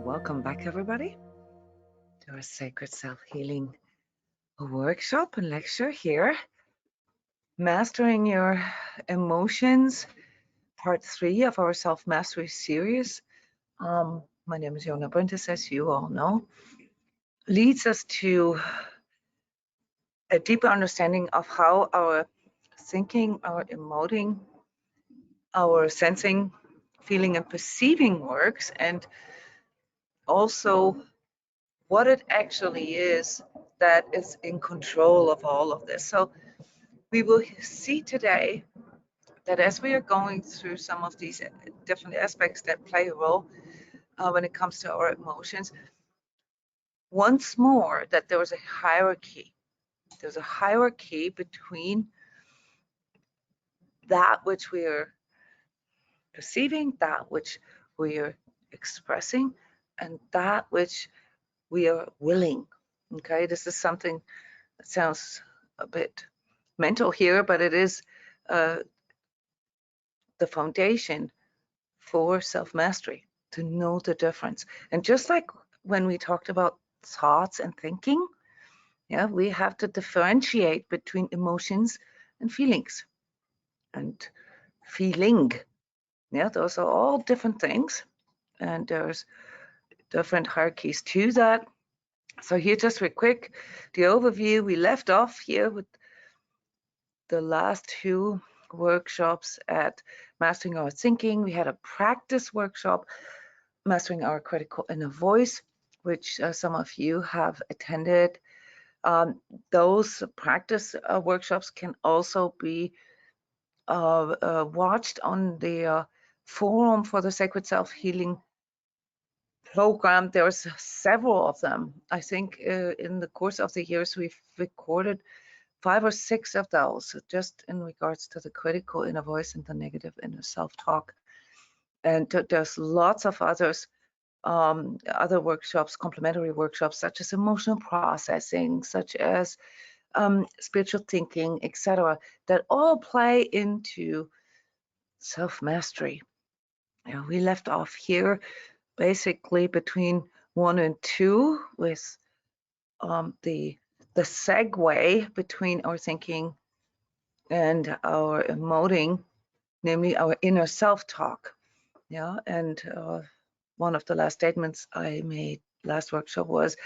Welcome back, everybody, to our Sacred Self-Healing workshop and lecture here. Mastering Your Emotions, part 3 of our Self-Mastery series. My name is Jona, Bryndis, as you all know. Leads us to a deeper understanding of how our thinking, our emoting, our sensing, feeling, and perceiving works, and also what it actually is that is in control of all of this. So we will see today that as we are going through some of these different aspects that play a role when it comes to our emotions, once more that there is a hierarchy. There's a hierarchy between that which we are perceiving, that which we are expressing, and that which we are willing. Okay, this is something that sounds a bit mental here, but it is the foundation for self-mastery, to know the difference. And just like when we talked about thoughts and thinking, yeah, we have to differentiate between emotions and feelings. And feeling, yeah, those are all different things. And there's different hierarchies to that. So here, just real quick, the overview. We left off here with the last 2 workshops at Mastering Our Thinking. We had a practice workshop, Mastering Our Critical Inner Voice, which some of you have attended. Those practice workshops can also be watched on the forum for the Sacred Self-Healing program. There's several of them. I think in the course of the years, we've recorded 5 or 6 of those, just in regards to the critical inner voice and the negative inner self-talk. And there's lots of others, other workshops, complementary workshops, such as emotional processing, such as spiritual thinking, etc., that all play into self-mastery. We left off here basically between 1 and 2 with the segue between our thinking and our emoting, namely our inner self-talk. Yeah, and one of the last statements I made last workshop was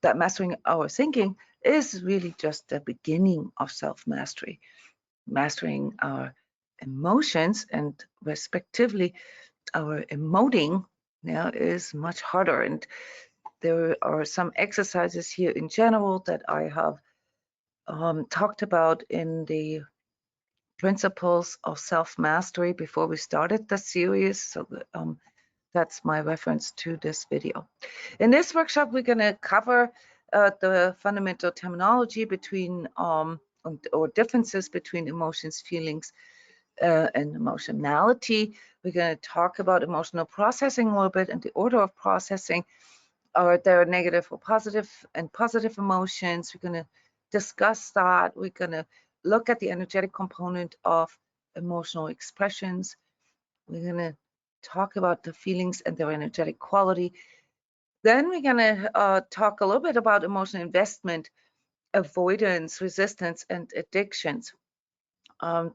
that mastering our thinking is really just the beginning of self-mastery. Mastering our emotions and respectively our emoting now is much harder. And there are some exercises here in general that I have talked about in the principles of self-mastery before we started the series. So that's my reference to this video. In this workshop, we're going to cover the fundamental terminology between or differences between emotions, feelings, and emotionality. We're going to talk about emotional processing a little bit and the order of processing. Are there negative or positive and positive emotions? We're going to discuss that. We're going to look at the energetic component of emotional expressions. We're going to talk about the feelings and their energetic quality. Then we're going to talk a little bit about emotional investment, avoidance, resistance, and addictions.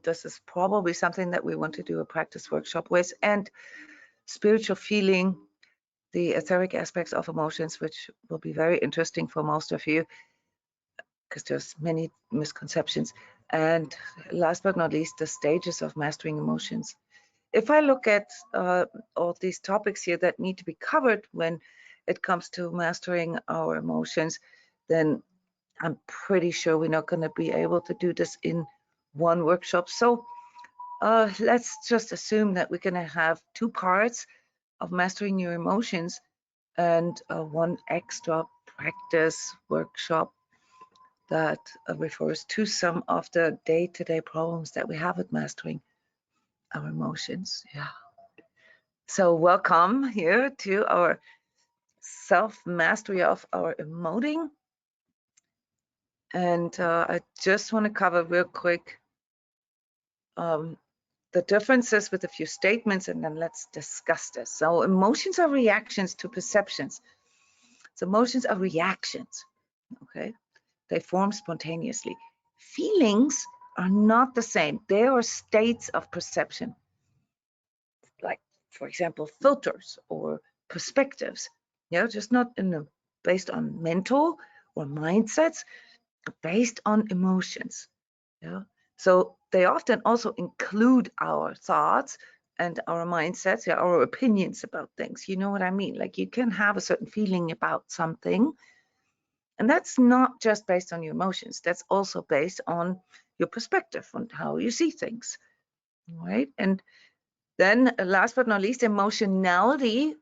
This is probably something that we want to do a practice workshop with, and spiritual feeling, the etheric aspects of emotions, which will be very interesting for most of you because there's many misconceptions. And last but not least, the stages of mastering emotions. If I look at all these topics here that need to be covered when it comes to mastering our emotions, then I'm pretty sure we're not going to be able to do this in one workshop. So let's just assume that we're going to have 2 parts of mastering your emotions and 1 extra practice workshop that refers to some of the day-to-day problems that we have with mastering our emotions. Yeah. So welcome here to our self-mastery of our emoting. And I just want to cover real quick the differences with a few statements, and then let's discuss this. So emotions are reactions to perceptions. So emotions are reactions, okay? They form spontaneously. Feelings are not the same. They are states of perception, like, for example, filters or perspectives. Yeah, just not based on mental or mindsets, based on emotions. Yeah. So they often also include our thoughts and our mindsets, yeah, our opinions about things. You know what I mean? Like, you can have a certain feeling about something, and that's not just based on your emotions. That's also based on your perspective, on how you see things, right? And then last but not least, emotionality.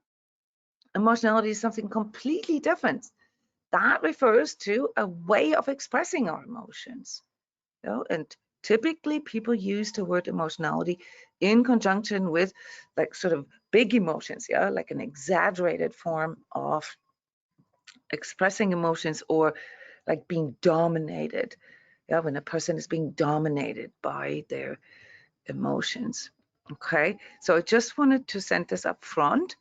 Emotionality is something completely different. That refers to a way of expressing our emotions. You know? And typically people use the word emotionality in conjunction with like sort of big emotions, yeah, like an exaggerated form of expressing emotions, or like being dominated. Yeah, when a person is being dominated by their emotions. Okay, so I just wanted to send this up front,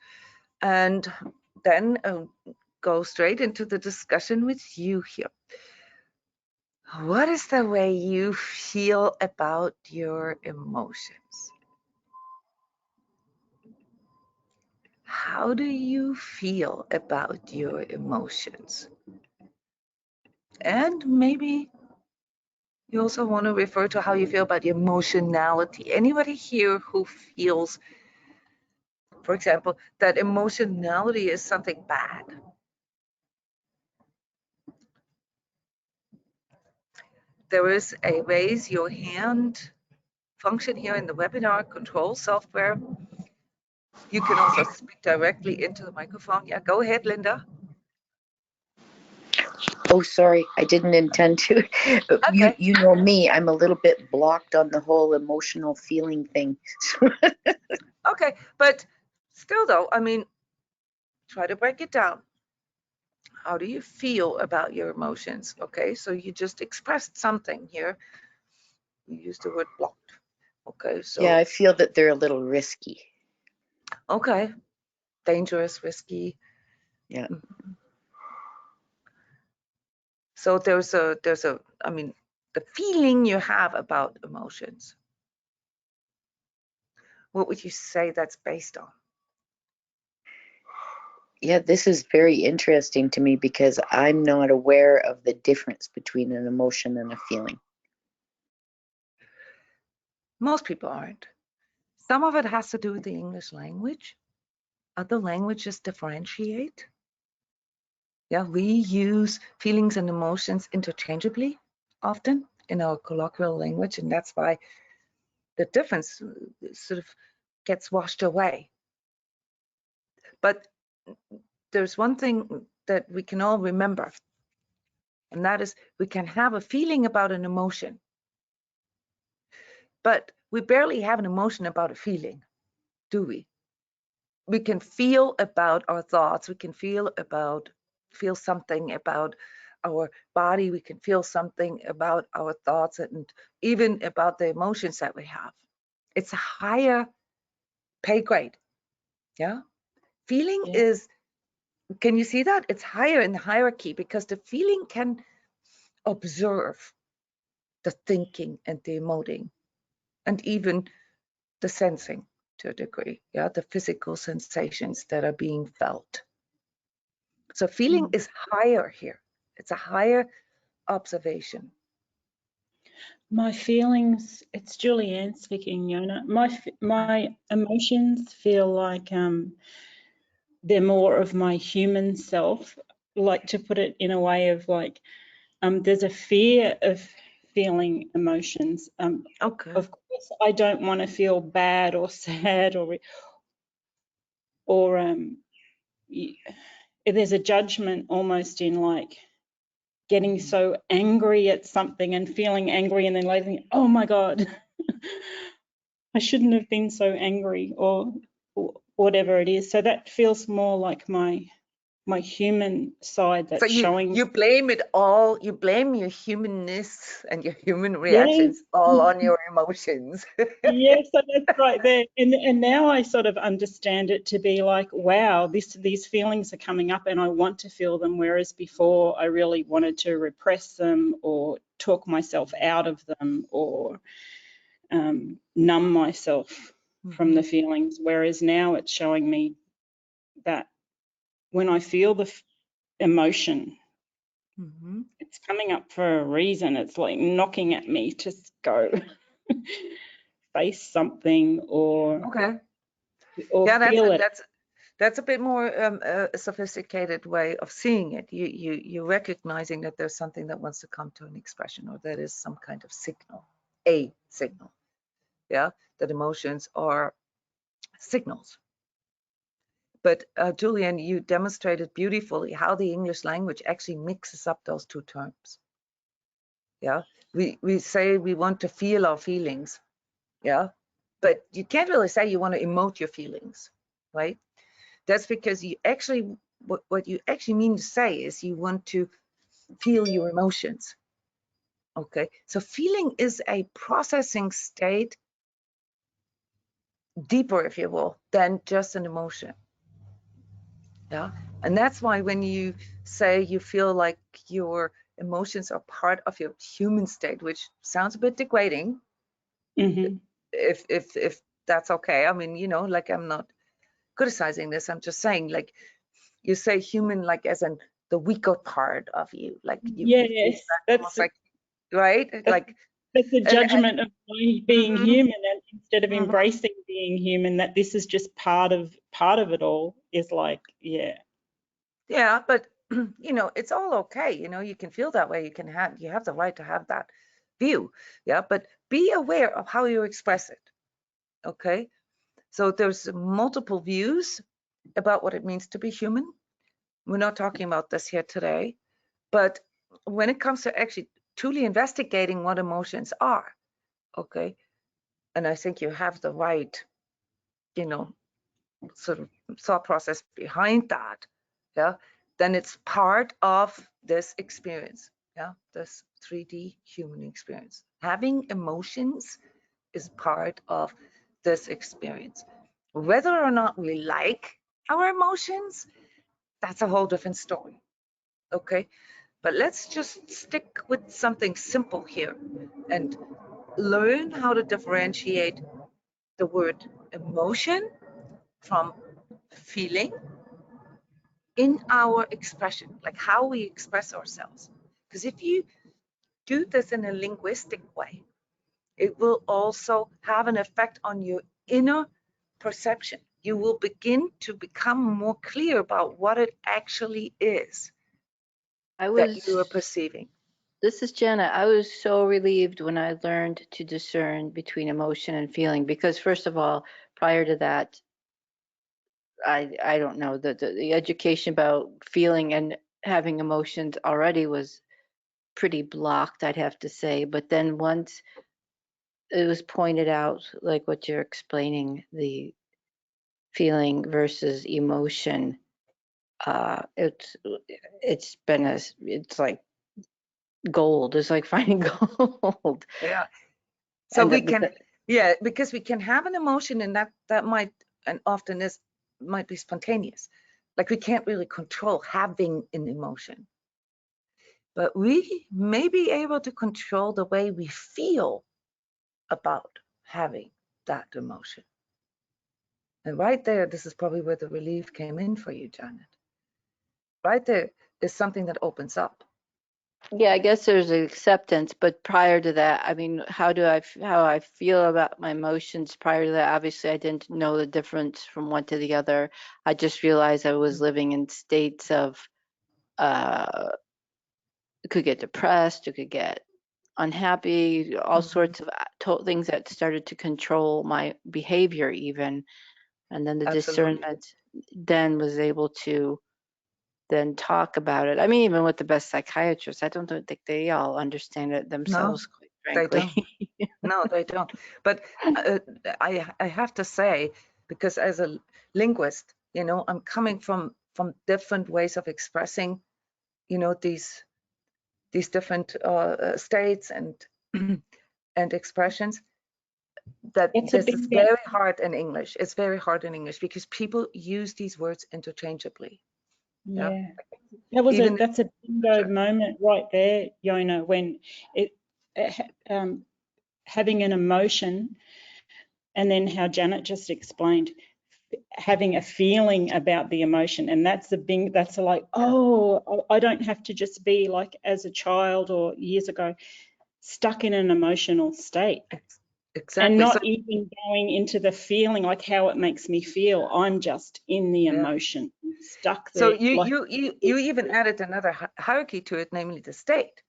and then go straight into the discussion with you here. What is the way you feel about your emotions? How do you feel about your emotions? And maybe you also want to refer to how you feel about your emotionality. Anybody here who feels, for example, that emotionality is something bad? There is a raise your hand function here in the webinar control software. You can also speak directly into the microphone. Yeah, go ahead, Linda. Oh, sorry, I didn't intend to. Okay. You know me, I'm a little bit blocked on the whole emotional feeling thing. Okay, but still though, I mean, try to break it down. How do you feel about your emotions? Okay, so you just expressed something here. You used the word blocked. Okay, so. Yeah, I feel that they're a little risky. Okay, dangerous, risky. Yeah. So there's a, I mean, the feeling you have about emotions. What would you say that's based on? Yeah, this is very interesting to me because I'm not aware of the difference between an emotion and a feeling. Most people aren't. Some of it has to do with the English language. Other languages differentiate. Yeah, we use feelings and emotions interchangeably often in our colloquial language, and that's why the difference sort of gets washed away. But there's one thing that we can all remember, and that is we can have a feeling about an emotion, but we barely have an emotion about a feeling, do we? We can feel about our thoughts, we can feel something about our body, we can feel something about our thoughts, and even about the emotions that we have. It's a higher pay grade. Yeah, feeling is, can you see that? It's higher in the hierarchy because the feeling can observe the thinking and the emoting and even the sensing to a degree. Yeah, the physical sensations that are being felt. So feeling is higher here. It's a higher observation. My feelings, it's Julianne speaking, Jona. My emotions feel like they're more of my human self. Like, to put it in a way of like, there's a fear of feeling emotions. Okay. Of course, I don't want to feel bad or sad or if there's a judgment almost in like getting so angry at something and feeling angry and then later thinking, oh my God, I shouldn't have been so angry or whatever it is. So that feels more like my my human side that's So showing. you blame it all, you blame your humanness and your human Yes. reactions all on your emotions. Yes, so that's right there. And now I sort of understand it to be like, wow, these feelings are coming up and I want to feel them, whereas before I really wanted to repress them or talk myself out of them or numb myself from the feelings, whereas now it's showing me that when I feel the emotion, it's coming up for a reason. It's like knocking at me to go face something or Okay. or Yeah, feel it. that's a bit more a sophisticated way of seeing it. You're recognizing that there's something that wants to come to an expression, or that is some kind of signal, a signal. Yeah, that emotions are signals. But Julian, you demonstrated beautifully how the English language actually mixes up those two terms. Yeah, we say we want to feel our feelings. Yeah, but you can't really say you want to emote your feelings, right? That's because you actually, what you actually mean to say is you want to feel your emotions. Okay, so feeling is a processing state, deeper, if you will, than just an emotion. Yeah, and that's why when you say you feel like your emotions are part of your human state, which sounds a bit degrading, if that's okay. I mean, you know, like, I'm not criticizing this. I'm just saying, like, you say human, like as in the weaker part of you, like you feel Yes, that almost like, right? Like, that's a and judgment of my being human, and instead of mhm. embracing being human, that this is just part of it all, is like, yeah. Yeah, but you know, it's all okay. You know, you can feel that way. You have the right to have that view. Yeah, but be aware of how you express it. Okay, so there's multiple views about what it means to be human. We're not talking about this here today, but when it comes to actually truly investigating what emotions are, okay, and I think you have the right, you know, sort of thought process behind that, yeah, then it's part of this experience, yeah, this 3D human experience. Having emotions is part of this experience. Whether or not we like our emotions, that's a whole different story, okay? But let's just stick with something simple here and learn how to differentiate the word emotion from feeling in our expression, like how we express ourselves. Because if you do this in a linguistic way, it will also have an effect on your inner perception. You will begin to become more clear about what it actually is that you are perceiving. This is Jenna. I was so relieved when I learned to discern between emotion and feeling, because first of all, prior to that, I don't know, the education about feeling and having emotions already was pretty blocked, I'd have to say. But then once it was pointed out, like what you're explaining, the feeling versus emotion, it's like gold. It's like finding gold. Yeah. So And we can, yeah, because we can have an emotion, and that might, and often is, might be spontaneous. Like, we can't really control having an emotion, but we may be able to control the way we feel about having that emotion. And right there, this is probably where the relief came in for you, Janet. Right there is something that opens up. yeah, I guess there's acceptance, but prior to that, I mean, how I feel about my emotions prior to that, obviously I didn't know the difference from one to the other. I just realized I was living in states of could get depressed, you could get unhappy, all sorts of things that started to control my behavior even. And then the Absolutely. discernment then was able to then talk about it. I mean, even with the best psychiatrists, I don't think they all understand it themselves, quite They frankly. don't. No, they don't. But I have to say, because as a linguist, you know, I'm coming from from different ways of expressing, you know, these different states and and expressions, that It's a this is bingo. very hard in English. It's very hard in English because people use these words interchangeably. Yeah. Even That's a bingo moment right there, Jona, when having an emotion, and then how Janet just explained, having a feeling about the emotion, and that's like, oh, I don't have to just be like as a child or years ago stuck in an emotional state. Exactly. And not even going into the feeling, like how it makes me feel. I'm just in the emotion, stuck there. So you even added another hierarchy to it, namely the state.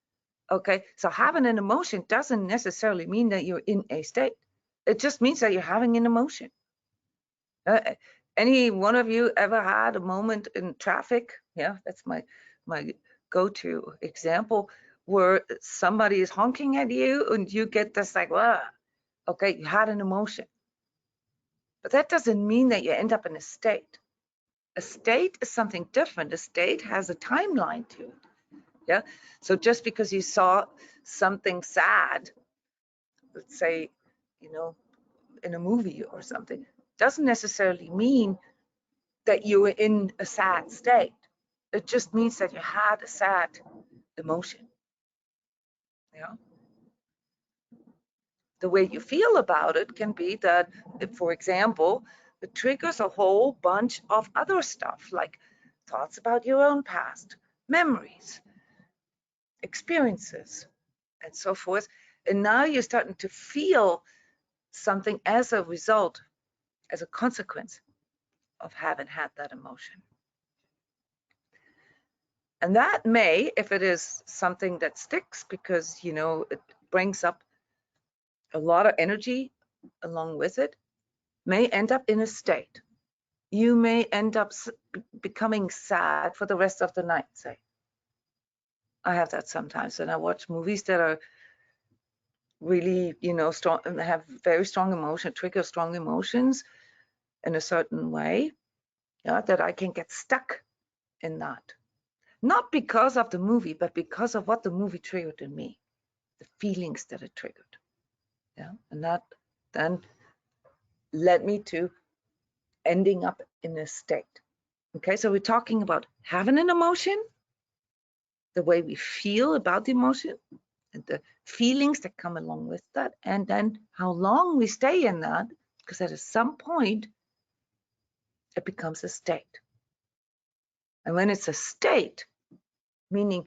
Okay, so having an emotion doesn't necessarily mean that you're in a state. It just means that you're having an emotion. Any one of you ever had a moment in traffic? Yeah, that's my go-to example, where somebody is honking at you and you get this like, wow, okay, you had an emotion. But that doesn't mean that you end up in a state. A state is something different. A state has a timeline to it. Yeah. So just because you saw something sad, let's say, you know, in a movie or something, doesn't necessarily mean that you were in a sad state. It just means that you had a sad emotion. Yeah. The way you feel about it can be that, if, for example, it triggers a whole bunch of other stuff, like thoughts about your own past, memories, experiences, and so forth. And now you're starting to feel something as a result, as a consequence of having had that emotion. And that may, if it is something that sticks, because, you know, it brings up a lot of energy along with it, may end up in a state. You may end up becoming sad for the rest of the night, say. I have that sometimes, and I watch movies that are really, you know, strong, have very strong emotion, trigger strong emotions in a certain way, yeah, that I can get stuck in that. Not because of the movie, but because of what the movie triggered in me, the feelings that it triggered. Yeah, and that then led me to ending up in this state. Okay, so we're talking about having an emotion, the way we feel about the emotion, and the feelings that come along with that, and then how long we stay in that, because at some point it becomes a state. And when it's a state, meaning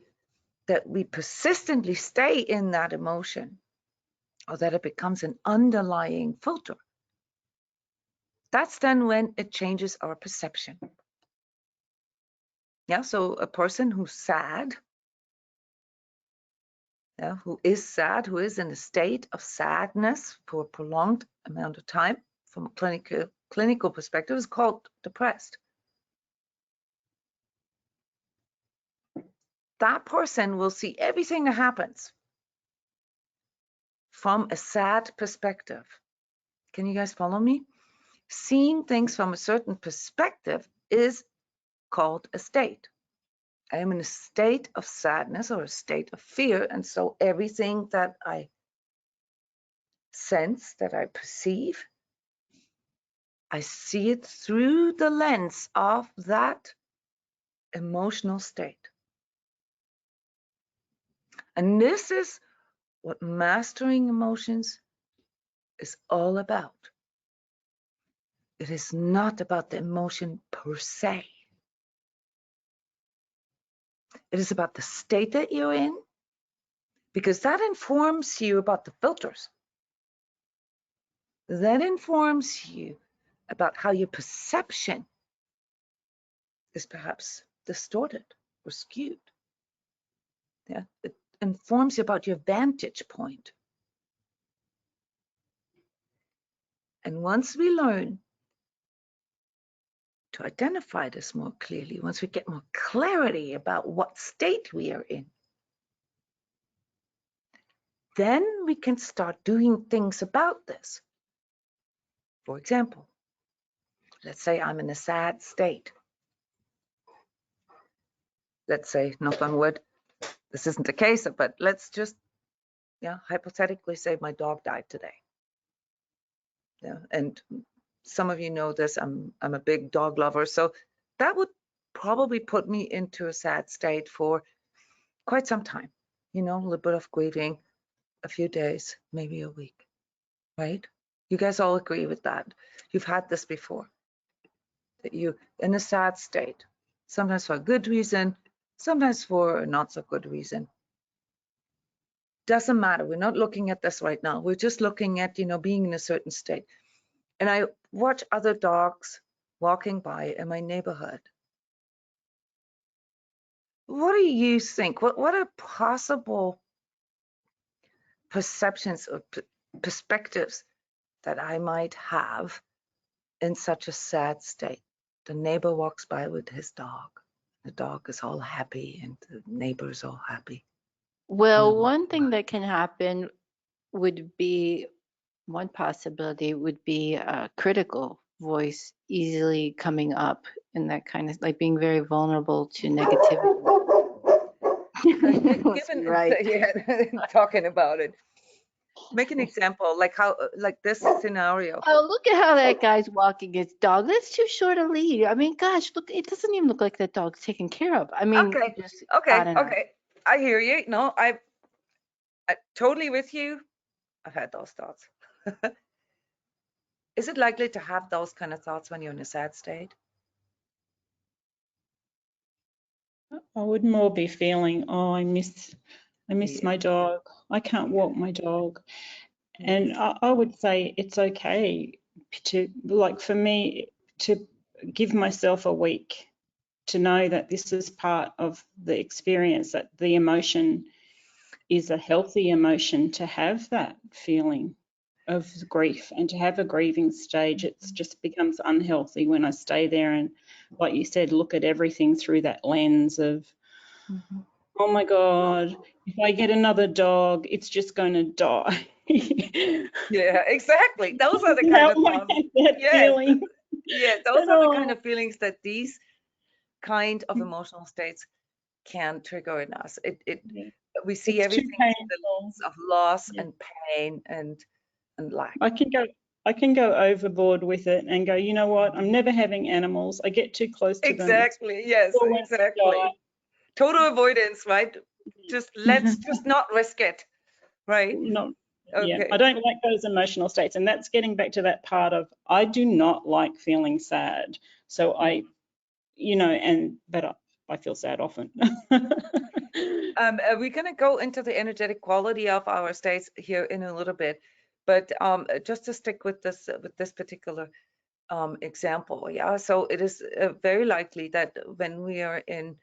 that we persistently stay in that emotion, or that it becomes an underlying filter, that's then when it changes our perception. Yeah, so a person who's sad, yeah, who is sad, who is in a state of sadness for a prolonged amount of time, from a clinical perspective, is called depressed. That person will see everything that happens from a sad perspective. Can you guys follow me? Seeing things from a certain perspective is called a state. I am in a state of sadness or a state of fear, and so everything that I sense, that I perceive, I see it through the lens of that emotional state. And this is what mastering emotions is all about. It is not about the emotion per se. It is about the state that you're in, because that informs you about the filters. That informs you about how your perception is perhaps distorted or skewed. Yeah, it informs you about your vantage point. And once we learn to identify this more clearly, once we get more clarity about what state we are in, then we can start doing things about this. For example, let's say I'm in a sad state. let's say, knock on wood, this isn't the case, but let's just, yeah, hypothetically say my dog died today. Yeah, and some of you know this, I'm a big dog lover, so that would probably put me into a sad state for quite some time, you know, a little bit of grieving, a few days, maybe a week, right? You guys all agree with that. You've had this before, that you in a sad state, sometimes for a good reason, sometimes for a not so good reason. Doesn't matter. We're not looking at this right now. We're just looking at, you know, being in a certain state. And I watch other dogs walking by in my neighborhood. What do you think? What are possible perceptions or perspectives that I might have in such a sad state? The neighbor walks by with his dog. The dog is all happy and the neighbor is all happy. Well, one thing that can happen would be, one possibility would be a critical voice easily coming up in that kind of, like being very vulnerable to negativity. Given, Right. yeah, talking about it. Make an example, like how, like this scenario. Oh, look at how that guy's walking his dog. That's too short a lead. I mean, gosh, look, it doesn't even look like that dog's taken care of. I mean, Okay, just, okay, I don't know. okay. I hear you. No, I totally with you. I've had those thoughts. Is it likely to have those kind of thoughts when you're in a sad state? I would more be feeling, oh, I miss Yeah. my dog. I can't walk my dog. Yeah. And I would say it's okay to, like for me, to give myself a week to know that this is part of the experience, that the emotion is a healthy emotion, to have that feeling of grief and to have a grieving stage. It just becomes unhealthy when I stay there and, like you said, look at everything through that lens of, oh my God, if I get another dog, it's just going to die. Yeah, exactly. Those are the kind of thoughts. Yes. Feeling. Yeah, those are the kind of feelings that these kind of emotional states can trigger in us. We see It's everything too through the painful. lens of loss Yeah. and pain and lack. I can go overboard with it and go, you know what? I'm never having animals. I get too close to them. Exactly. Yes, exactly. Total avoidance, right? Let's just not risk it, right? No, Okay. yeah, I don't like those emotional states, and that's getting back to that part of, I do not like feeling sad. So I, you know, but I feel sad often. We're going to go into the energetic quality of our states here in a little bit, but just to stick with this particular example, yeah. So it is very likely that when we are in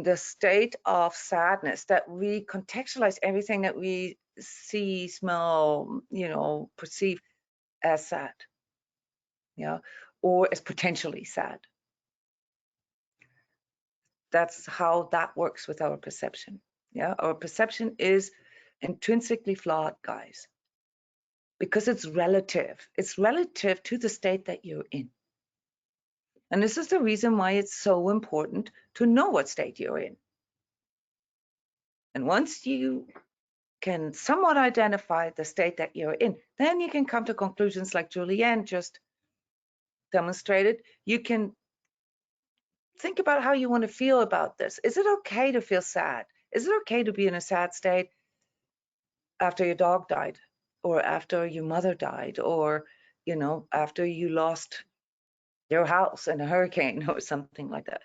the state of sadness, that we contextualize everything that we see, smell, you know, perceive as sad, yeah, or as potentially sad. That's how that works with our perception. Yeah, our perception is intrinsically flawed, guys, because it's relative. It's relative to the state that you're in. And this is the reason why it's so important to know what state you're in. And once you can somewhat identify the state that you're in, then you can come to conclusions like Julianne just demonstrated. You can think about how you want to feel about this. Is it okay to feel sad? Is it okay to be in a sad state after your dog died, or after your mother died, or, you know, after you lost your house in a hurricane or something like that?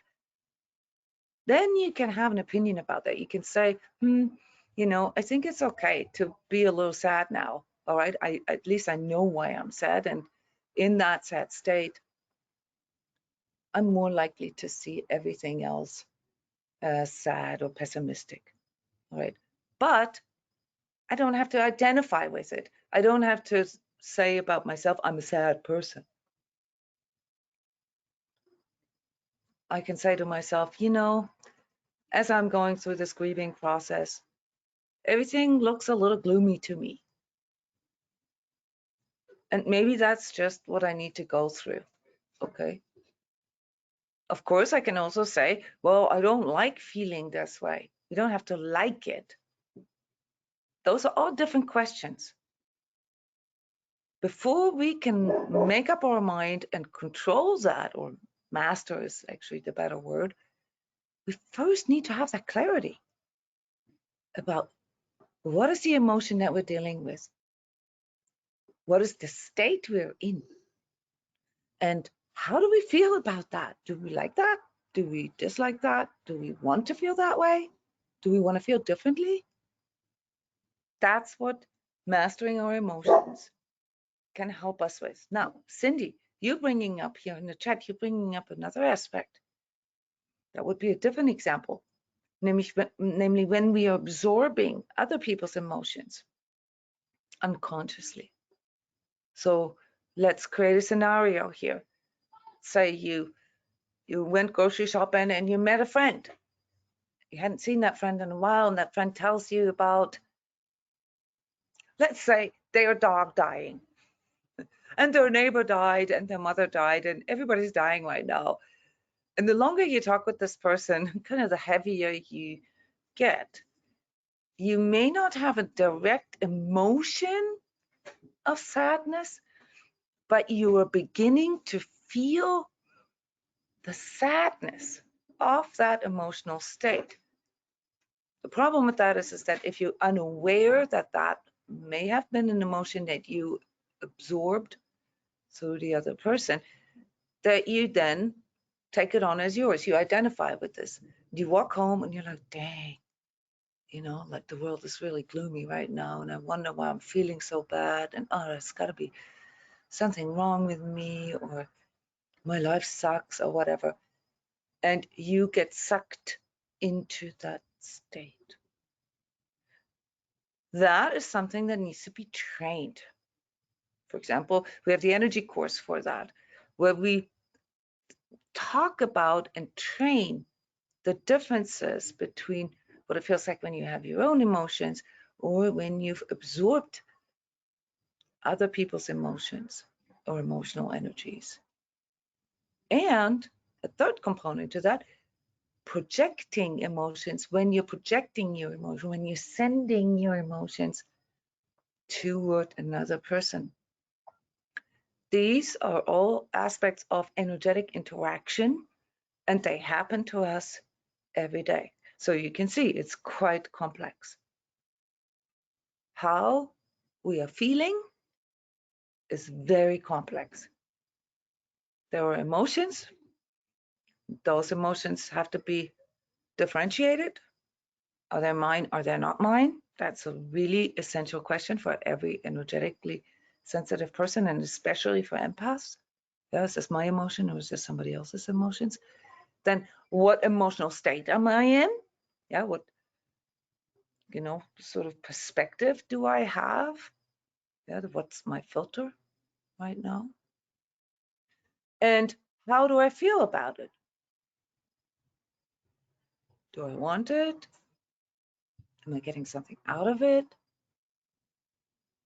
Then you can have an opinion about that. You can say, you know, I think it's okay to be a little sad now. All right, at least I know why I'm sad, and in that sad state, I'm more likely to see everything else as sad or pessimistic. All right, but I don't have to identify with it. I don't have to say about myself, I'm a sad person. I can say to myself, you know, as I'm going through this grieving process, everything looks a little gloomy to me. And maybe that's just what I need to go through. Okay. Of course, I can also say, well, I don't like feeling this way. You don't have to like it. Those are all different questions. Before we can make up our mind and control that, or master is actually the better word, we first need to have that clarity about what is the emotion that we're dealing with? What is the state we're in? And how do we feel about that? Do we like that? Do we dislike that? Do we want to feel that way? Do we want to feel differently? That's what mastering our emotions can help us with. Now, Cindy, you bringing up here in the chat, you're bringing up another aspect. That would be a different example, namely when we are absorbing other people's emotions unconsciously. So let's create a scenario here. Say you went grocery shopping and you met a friend. You hadn't seen that friend in a while, and that friend tells you about, let's say, their dog dying. And their neighbor died, and their mother died, and everybody's dying right now. And the longer you talk with this person, kind of the heavier you get. You may not have a direct emotion of sadness, but you are beginning to feel the sadness of that emotional state. The problem with that is that if you're unaware that that may have been an emotion that you absorbed through the other person, that you then take it on as yours. You identify with this. You walk home and you're like, dang, you know, like the world is really gloomy right now, and I wonder why I'm feeling so bad, and oh, there's got to be something wrong with me, or my life sucks, or whatever. And you get sucked into that state. That is something that needs to be trained. For example, we have the energy course for that, where we talk about and train the differences between what it feels like when you have your own emotions or when you've absorbed other people's emotions or emotional energies. And a third component to that, projecting emotions. When you're projecting your emotion, when you're sending your emotions toward another person. These are all aspects of energetic interaction, and they happen to us every day. So you can see it's quite complex. How we are feeling is very complex. There are emotions. Those emotions have to be differentiated. Are they mine? Are they not mine? That's a really essential question for every energetically sensitive person, and especially for empaths. Yeah, is this my emotion or is this somebody else's emotions? Then what emotional state am I in? Yeah, what, you know, sort of perspective do I have? Yeah, what's my filter right now? And how do I feel about it? Do I want it? Am I getting something out of it?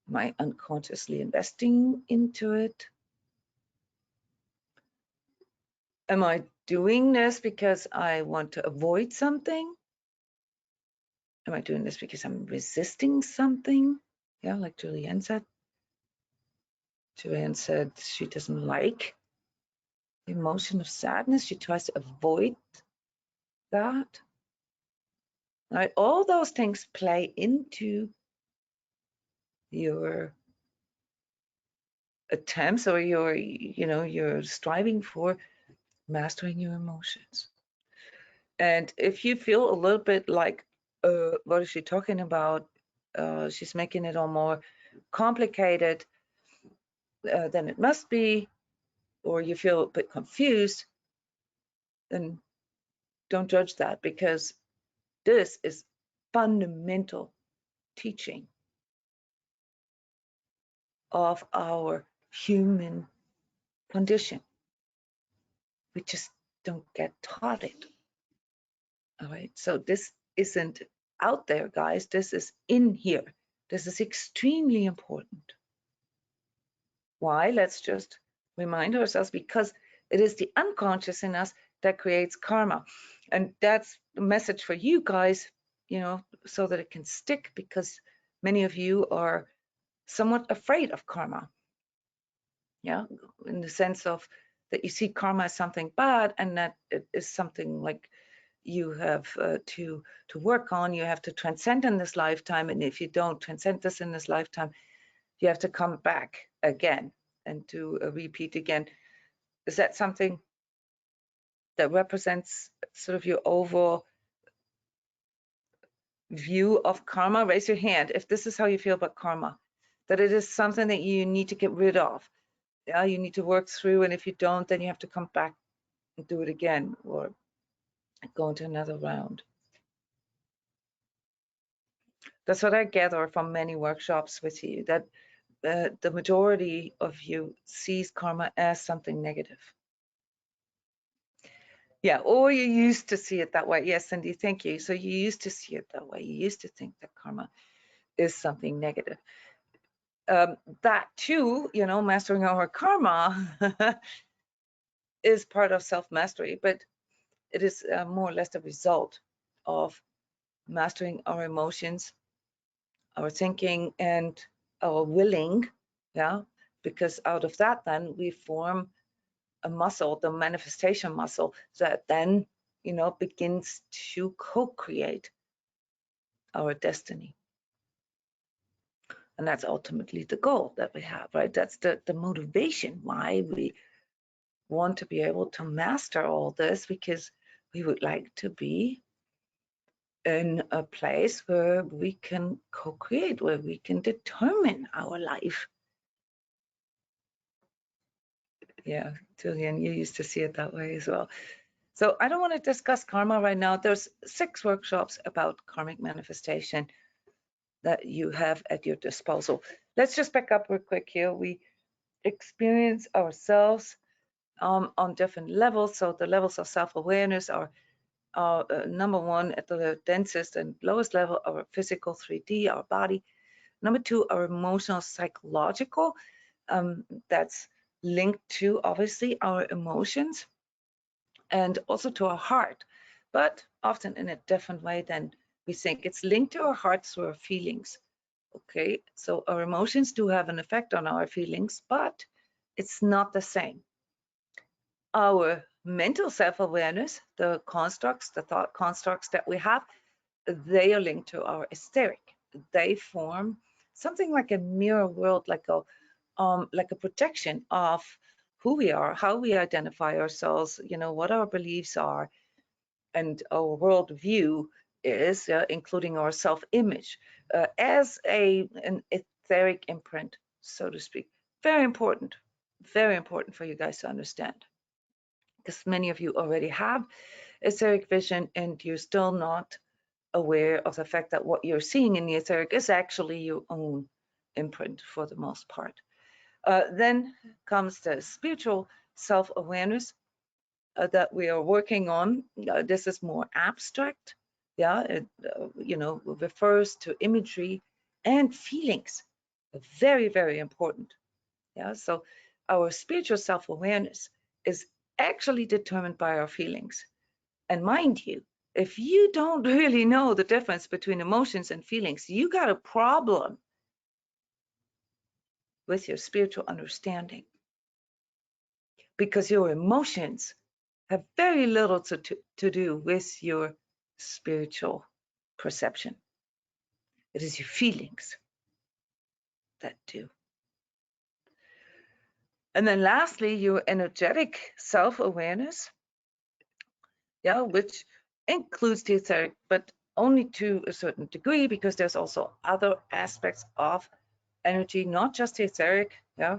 Am I unconsciously investing into it? Am I doing this because I want to avoid something? Am I doing this because I'm resisting something? Yeah, like Julianne said. Julianne said she doesn't like the emotion of sadness. She tries to avoid that. Right? All those things play into your attempts or your, you know, your striving for mastering your emotions. And if you feel a little bit like, what is she talking about? She's making it all more complicated than it must be, or you feel a bit confused, then don't judge that, because this is fundamental teaching of our human condition. We just don't get taught it. All right, so this isn't out there, guys. This is in here. This is extremely important. Why? Let's just remind ourselves, because it is the unconscious in us that creates karma. And that's the message for you guys, you know, so that it can stick, because many of you are somewhat afraid of karma. Yeah, in the sense of that you see karma as something bad, and that it is something like you have to work on, you have to transcend in this lifetime, and if you don't transcend this in this lifetime, you have to come back again and do a repeat again. Is that something that represents sort of your overall view of karma? Raise your hand if this is how you feel about karma, that it is something that you need to get rid of. Yeah, you need to work through, and if you don't, then you have to come back and do it again, or go into another round. That's what I gather from many workshops with you, that the majority of you sees karma as something negative. Yeah, or you used to see it that way. Yes, Cindy, thank you. So you used to see it that way. You used to think that karma is something negative. That too, you know, mastering our karma is part of self-mastery, but it is more or less the result of mastering our emotions, our thinking, and our willing. Yeah, because out of that, then we form a muscle, the manifestation muscle, that then, you know, begins to co-create our destiny. And that's ultimately the goal that we have, right? That's the motivation why we want to be able to master all this, because we would like to be in a place where we can co-create, where we can determine our life. Yeah, Julian, you used to see it that way as well. So I don't want to discuss karma right now. There's 6 workshops about karmic manifestation that you have at your disposal. Let's just back up real quick here. We experience ourselves on different levels. So the levels of self-awareness are number 1 at the densest and lowest level, our physical 3D, our body. Number 2, our emotional, psychological. That's linked to, obviously, our emotions and also to our heart, but often in a different way than we think. It's linked to our heart through our feelings. Okay, so our emotions do have an effect on our feelings, but it's not the same. Our mental self-awareness, the constructs, the thought constructs that we have, they are linked to our etheric. They form something like a mirror world, like a projection of who we are, how we identify ourselves, you know, what our beliefs are, and our worldview is, including our self-image, as an etheric imprint, so to speak. Very important for you guys to understand, because many of you already have etheric vision and you're still not aware of the fact that what you're seeing in the etheric is actually your own imprint for the most part. Then comes the spiritual self-awareness that we are working on. This is more abstract. Yeah, it you know, refers to imagery and feelings. Very, very important. Yeah, so our spiritual self-awareness is actually determined by our feelings. And mind you, if you don't really know the difference between emotions and feelings, you got a problem with your spiritual understanding, because your emotions have very little to do with your spiritual perception. It is your feelings that do. And then lastly, your energetic self-awareness, yeah, which includes the etheric, but only to a certain degree, because there's also other aspects of energy, not just the etheric. Yeah,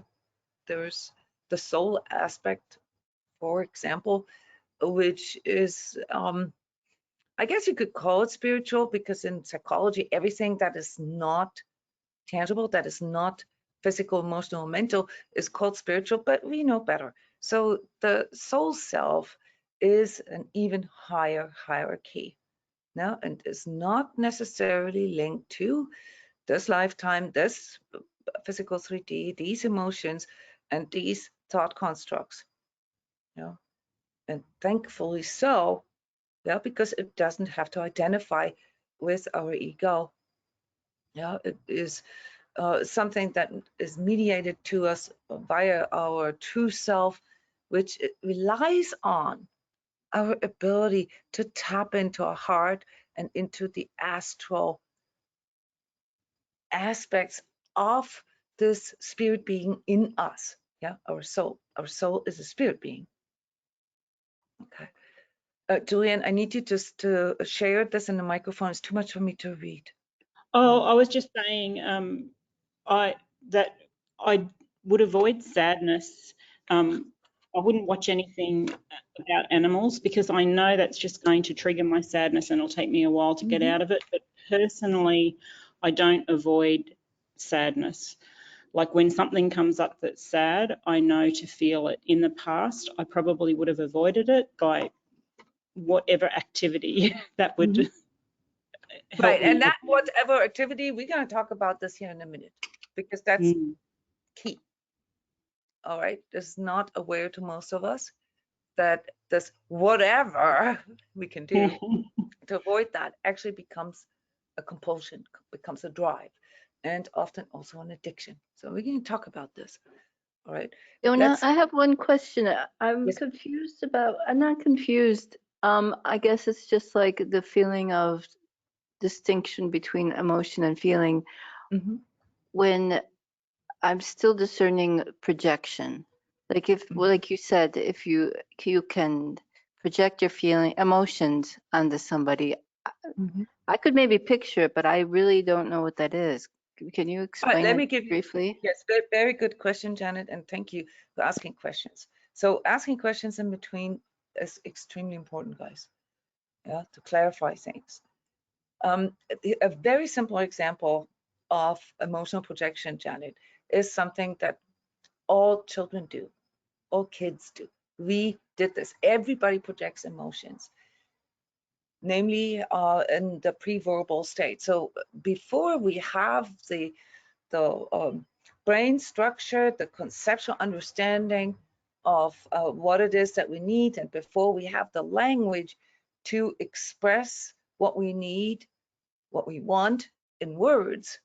there's the soul aspect, for example, which is I guess you could call it spiritual, because in psychology, everything that is not tangible, that is not physical, emotional, mental, is called spiritual, but we know better. So the soul self is an even higher hierarchy now, and is not necessarily linked to this lifetime, this physical 3D, these emotions, and these thought constructs. You know? And thankfully so, yeah, because it doesn't have to identify with our ego. Yeah, it is something that is mediated to us via our true self, which it relies on our ability to tap into our heart and into the astral aspects of this spirit being in us. Yeah, our soul. Our soul is a spirit being. Okay. Julian, I need you just to share this in the microphone. It's too much for me to read. Oh, I was just saying I would avoid sadness. I wouldn't watch anything about animals because I know that's just going to trigger my sadness and it'll take me a while to get out of it. But personally, I don't avoid sadness. Like when something comes up that's sad, I know to feel it. In the past, I probably would have avoided it by whatever activity that would help Right, me. and that whatever activity, we're going to talk about this here in a minute, because that's key. All right, it's not aware to most of us that this whatever we can do to avoid that actually becomes a compulsion, becomes a drive, and often also an addiction. So we're going to talk about this. All right. Jona, I have one question. I'm Yes. confused about, I'm not confused. I guess it's just like the feeling of distinction between emotion and feeling when I'm still discerning projection. Like if, well, like you said, if you can project your emotions onto somebody, I could maybe picture it, but I really don't know what that is. Can you explain Let me it give you, briefly? yes, very good question, Janet, and thank you for asking questions. So asking questions in between is extremely important, guys, yeah, to clarify things. A very simple example of emotional projection, Janet, is something that all children do, all kids do. We did this. Everybody projects emotions, namely in the pre-verbal state. So before we have the brain structure, the conceptual understanding of what it is that we need, and before we have the language to express what we need, what we want in words,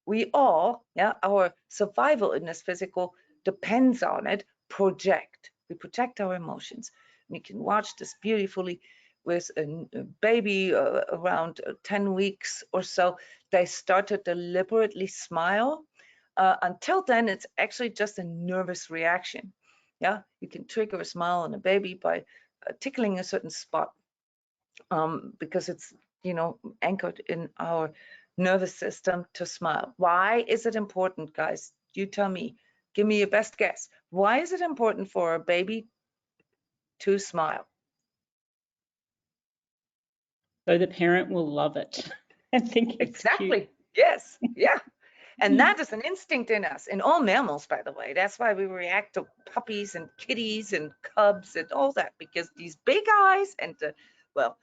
we all, yeah, our survival in this physical depends on it, project. We project our emotions. We can watch this beautifully with a baby around 10 weeks or so. They start to deliberately smile. Until then, it's actually just a nervous reaction. Yeah, you can trigger a smile in a baby by tickling a certain spot because it's, you know, anchored in our nervous system to smile. Why is it important, guys? You tell me. Give me your best guess. Why is it important for a baby to smile? So the parent will love it and think it's Exactly. cute. Yes. Yeah. And that is an instinct in us, in all mammals, by the way. That's why we react to puppies and kitties and cubs and all that, because these big eyes and, well,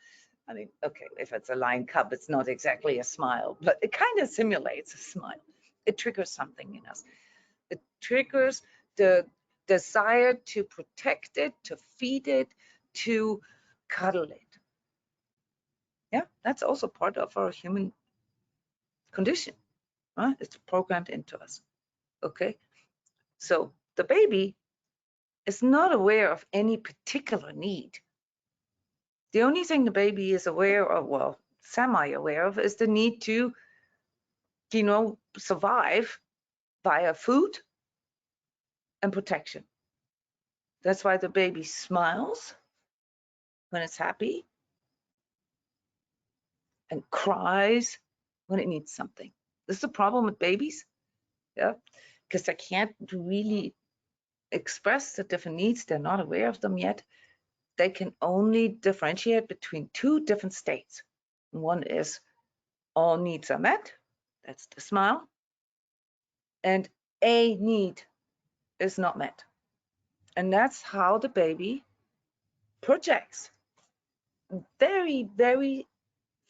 I mean, okay, if it's a lion cub, it's not exactly a smile, but it kind of simulates a smile. It triggers something in us. It triggers the desire to protect it, to feed it, to cuddle it. Yeah, that's also part of our human condition, right? It's programmed into us. Okay, so the baby is not aware of any particular need. The only thing the baby is aware of, well, semi-aware of, is the need to, you know, survive via food and protection. That's why the baby smiles when it's happy and cries when it needs something. This is the problem with babies, yeah, because they can't really express the different needs. They're not aware of them yet. They can only differentiate between two different states. One is all needs are met, that's the smile, and a need is not met. And that's how the baby projects very, very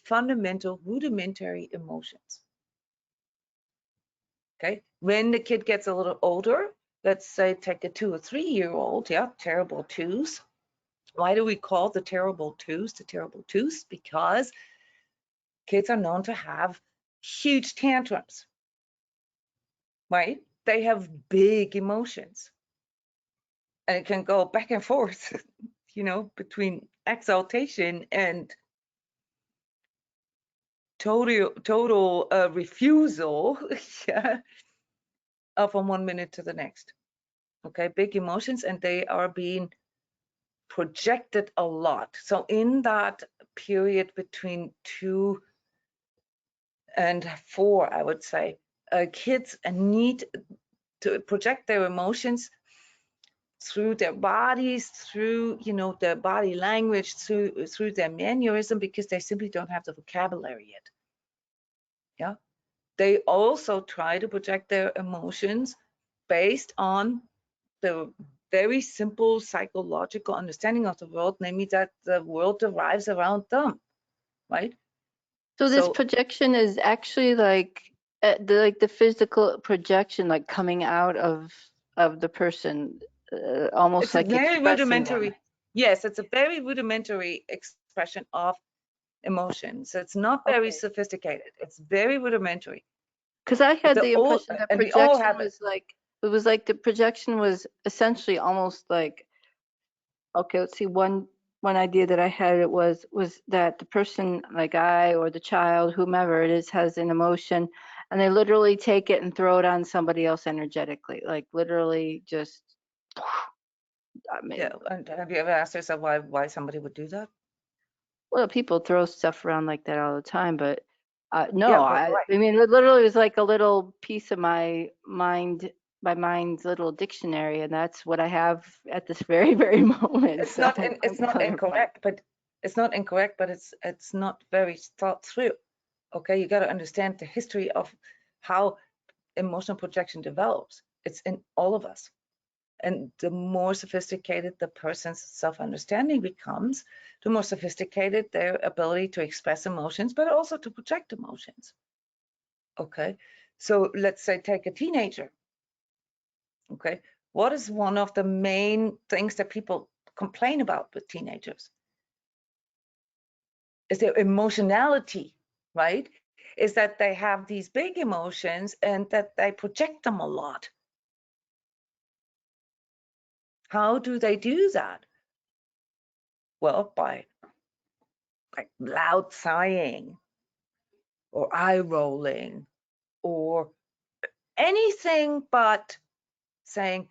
fundamental, rudimentary emotions. Okay, when the kid gets a little older, let's say take a 2 or 3 year old, yeah, terrible twos, Why do we call the terrible twos the terrible twos? Because kids are known to have huge tantrums, right? They have big emotions. And it can go back and forth, you know, between exaltation and total refusal yeah, from 1 minute to the next. Okay, big emotions, and they are being projected a lot. So in that period between 2 and 4, I would say, kids need to project their emotions through their bodies, through, you know, their body language, through their mannerism, because they simply don't have the vocabulary yet. Yeah. They also try to project their emotions based on the very simple psychological understanding of the world, namely that the world derives around them, right? So this projection is actually like the physical projection, like coming out of the person, almost it's like a very rudimentary. them. Yes, it's a very rudimentary expression of emotions. It's not very Okay. sophisticated. It's very rudimentary. Because I had the all, impression that and we all projection have it. was like, it was like the projection was essentially almost like, okay, let's see, one idea that I had it was that the person, like I or the child, whomever it is, has an emotion, and they literally take it and throw it on somebody else energetically, like literally just. I mean, Yeah, and have you ever asked yourself why somebody would do that? well, people throw stuff around like that all the time, but no, Yeah, but I mean, it literally was like a little piece of my mind's little dictionary, and that's what I have at this very, very moment. it's So not I'm it's not clarifying. incorrect, but it's not very thought through. Okay, you got to understand the history of how emotional projection develops. It's in all of us. And the more sophisticated the person's self-understanding becomes, the more sophisticated their ability to express emotions, but also to project emotions. Okay, so let's say take a teenager. Okay, what is one of the main things that people complain about with teenagers? Is their emotionality, right? Is that they have these big emotions and that they project them a lot. How do they do that? Well, by like loud sighing or eye rolling or anything but saying,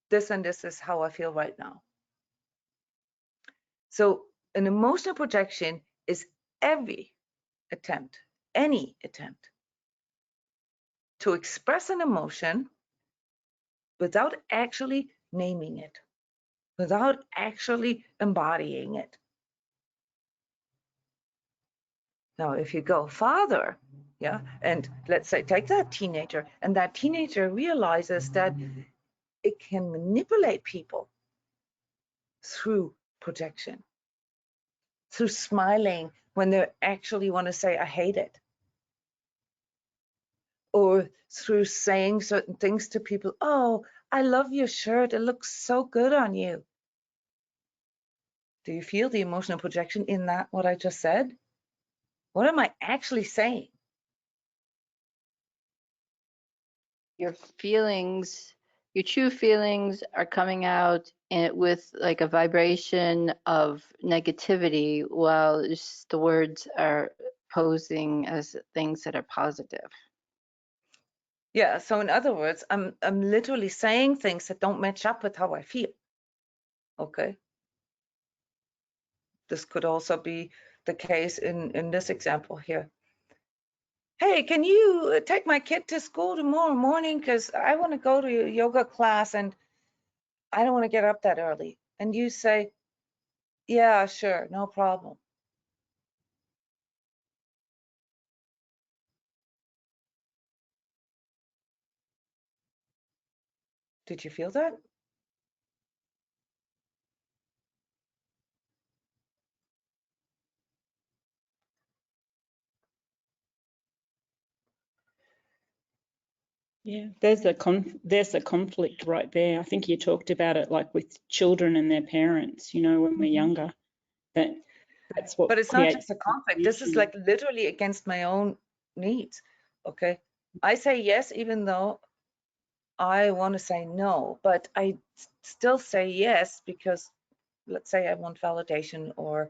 this and this is how I feel right now. So an emotional projection is any attempt to express an emotion without actually naming it, without actually embodying it. Now, if you go farther, yeah, and let's say take that teenager, and that teenager realizes that it can manipulate people through projection, through smiling when they actually want to say, I hate it, or through saying certain things to people. Oh, I love your shirt. It looks so good on you. Do you feel the emotional projection in that, what I just said? What am I actually saying? Your feelings, your true feelings are coming out with like a vibration of negativity, while just the words are posing as things that are positive. Yeah, so in other words, I'm literally saying things that don't match up with how I feel. Okay. This could also be the case in this example here. Hey, can you take my kid to school tomorrow morning? Because I want to go to a yoga class and I don't want to get up that early. And you say, yeah, sure, no problem. Did you feel that? Yeah, there's a conflict right there. I think you talked about it like with children and their parents, you know, when we're younger. That's what But it's not creates just a conflict. This is confusion. like literally against my own needs. Okay. I say yes, even though I want to say no, but I still say yes because let's say I want validation or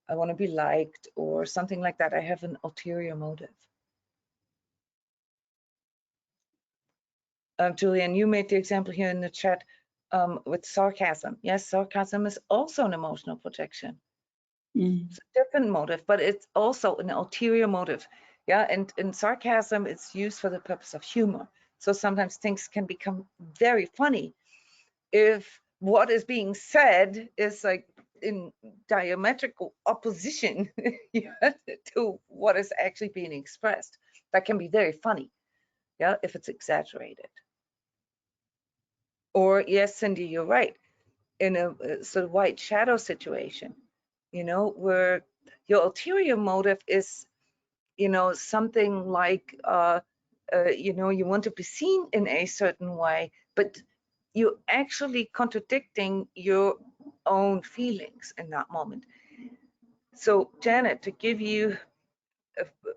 I want to be liked or something like that. I have an ulterior motive. Julian, you made the example here in the chat with sarcasm. Yes, sarcasm is also an emotional projection. It's a different motive, but it's also an ulterior motive. Yeah, and in sarcasm, it's used for the purpose of humor. So sometimes things can become very funny if what is being said is like in diametrical opposition to what is actually being expressed. That can be very funny, yeah, if it's exaggerated. Or yes, Cindy, you're right. In a sort of white shadow situation, you know, where your ulterior motive is, you know, something like, you know, you want to be seen in a certain way, but you're actually contradicting your own feelings in that moment. So, Janet, to give you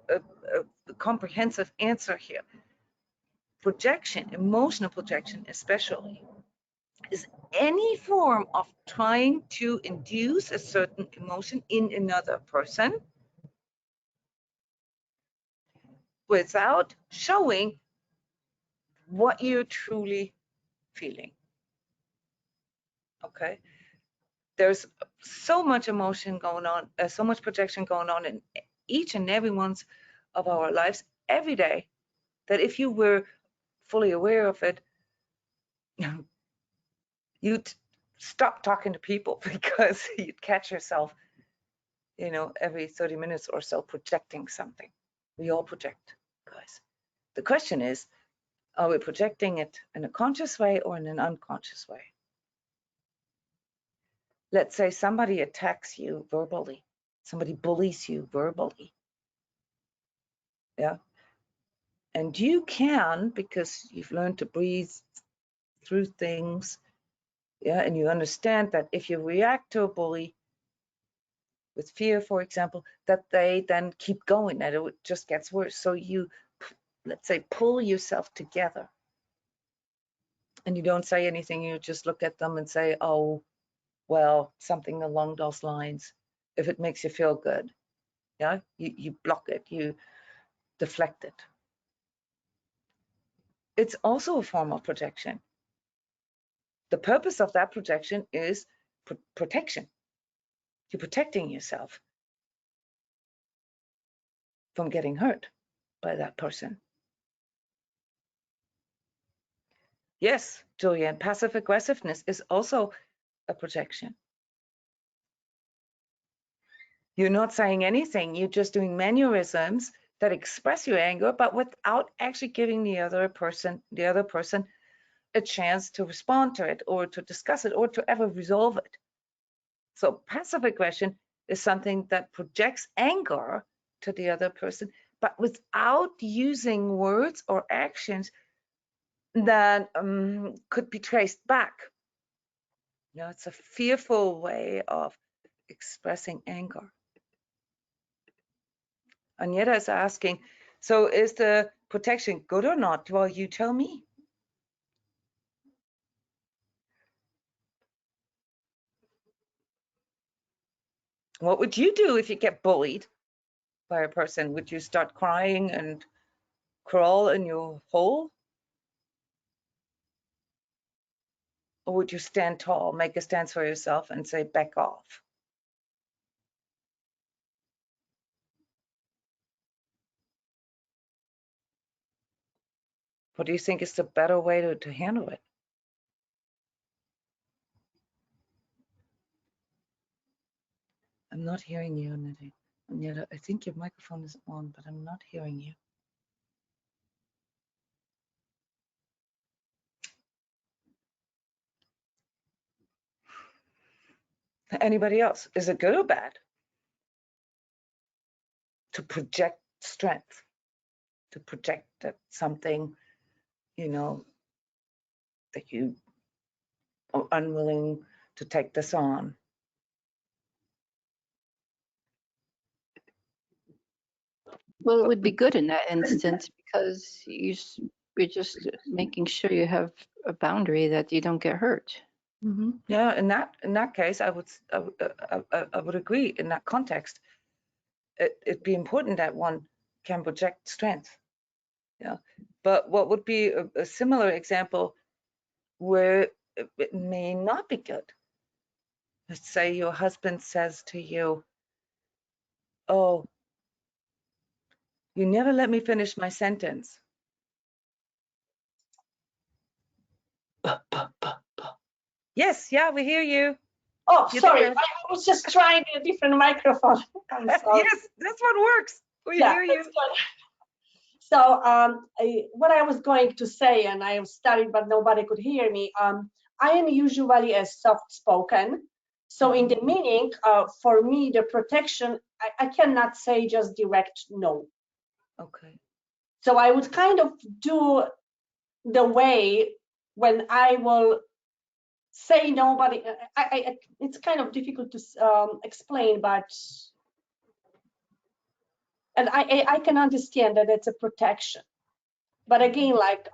a comprehensive answer here, projection, emotional projection especially, is any form of trying to induce a certain emotion in another person without showing what you're truly feeling. Okay, there's so much emotion going on, so much projection going on in each and every one's of our lives every day, that if you were fully aware of it, you'd stop talking to people because you'd catch yourself, you know, every 30 minutes or so projecting something. We all project, guys. The question is, are we projecting it in a conscious way or in an unconscious way? Let's say somebody attacks you verbally, somebody bullies you verbally. Yeah. And you can, because you've learned to breathe through things, yeah, and you understand that if you react to a bully with fear, for example, that they then keep going, that it just gets worse. So you, let's say, pull yourself together. And you don't say anything, you just look at them and say, oh, well, something along those lines, if it makes you feel good. Yeah, you block it, you deflect it. It's also a form of protection. The purpose of that protection is protection. You're protecting yourself from getting hurt by that person. Yes, Julianne, passive aggressiveness is also a projection. You're not saying anything, you're just doing mannerisms that express your anger, but without actually giving the other person a chance to respond to it or to discuss it or to ever resolve it. So passive aggression is something that projects anger to the other person, but without using words or actions that could be traced back. You know, it's a fearful way of expressing anger. Agneta is asking, so is the protection good or not? Well, you tell me. What would you do if you get bullied by a person? Would you start crying and crawl in your hole? Or would you stand tall, make a stance for yourself and say, back off? What do you think is the better way to handle it? I'm not hearing you, Agneta. I think your microphone is on, but I'm not hearing you. Anybody else? Is it good or bad to project strength, to project that something, you know, that you are unwilling to take this on. Well, it would be good in that instance because you're just making sure you have a boundary that you don't get hurt. Yeah, in that case, I would agree. In that context, it'd be important that one can project strength. Yeah, but what would be a similar example where it may not be good? Let's say your husband says to you, "Oh, you never let me finish my sentence." Yes, yeah, we hear you. Oh, You sorry, there? I was just trying a different microphone. I'm sorry. Yes, that's what works. We Yeah, hear you. that's good. So what I was going to say, and I studied, but nobody could hear me. I am usually a soft-spoken. So in the meaning, for me, the protection, I cannot say just direct no. Okay. So I would kind of do the way when I will say nobody. It's kind of difficult to explain, but and I can understand that it's a protection. But again, like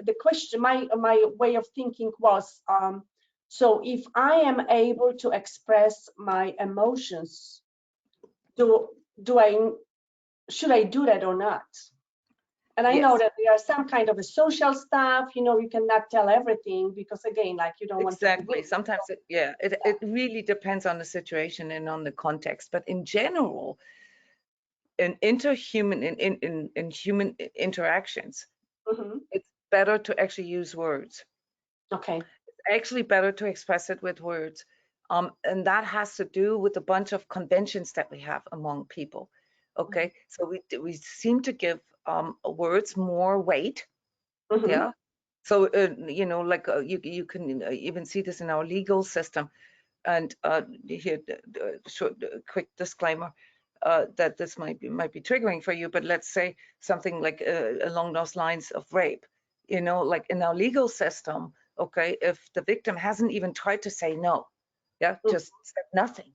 the question, my way of thinking was, so if I am able to express my emotions, should I do that or not? And I know Yes. that there are some kind of a social stuff, you cannot tell everything because again, like you don't want to. Exactly. Sometimes it really depends on the situation and on the context. But in general, in human interactions, it's better to actually use words. Okay. It's actually better to express it with words. And that has to do with a bunch of conventions that we have among people. Okay. So we seem to give words more weight. Yeah. So, like you can even see this in our legal system. And here, quick disclaimer that this might be triggering for you, but let's say something like along those lines of rape. Like in our legal system, okay, if the victim hasn't even tried to say no, yeah, just said nothing,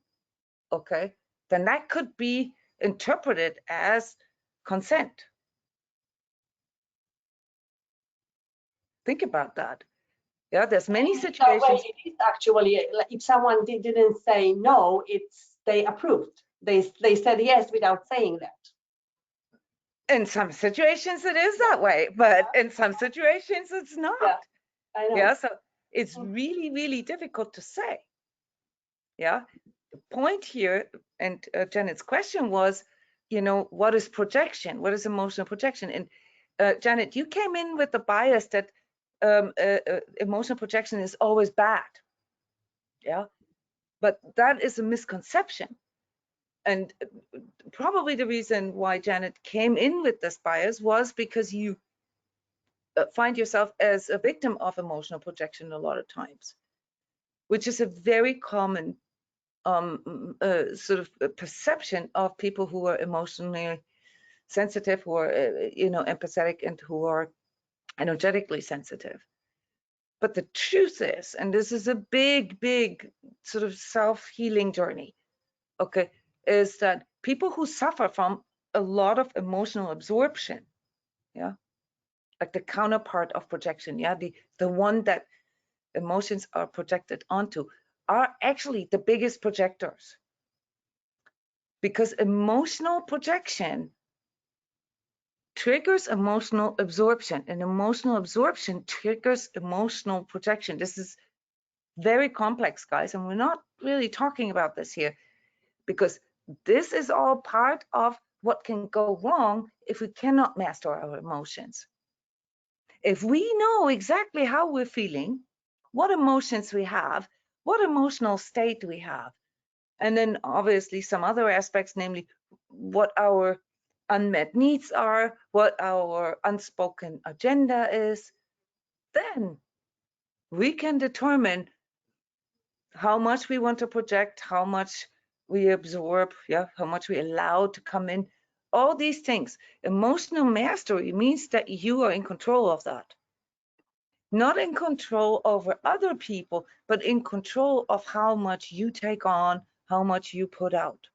okay, then that could be interpreted as consent. Think about that. Yeah, there's many situations. It is actually, if someone didn't say no, they approved. They said yes without saying that. In some situations it is that way, but in some situations it's not. Yeah, I know. Yeah, so it's really, really difficult to say. Yeah, the point here, and Janet's question was, what is projection? What is emotional projection? And Janet, you came in with the bias that emotional projection is always bad. Yeah, but that is a misconception. And probably the reason why Janet came in with this bias was because you find yourself as a victim of emotional projection a lot of times, which is a very common sort of perception of people who are emotionally sensitive, who are empathetic, and who are energetically sensitive. But the truth is, and this is a big sort of self-healing journey, okay, is that people who suffer from a lot of emotional absorption, yeah, like the counterpart of projection, yeah, the one that emotions are projected onto, are actually the biggest projectors. Because emotional projection triggers emotional absorption, and emotional absorption triggers emotional projection. This is very complex, guys, and we're not really talking about this here, because this is all part of what can go wrong if we cannot master our emotions. If we know exactly how we're feeling, what emotions we have, what emotional state we have, and then obviously some other aspects, namely what our unmet needs are, what our unspoken agenda is, then we can determine how much we want to project, how much we absorb, yeah, how much we allow to come in, all these things. Emotional mastery means that you are in control of that. Not in control over other people, but in control of how much you take on, how much you put out.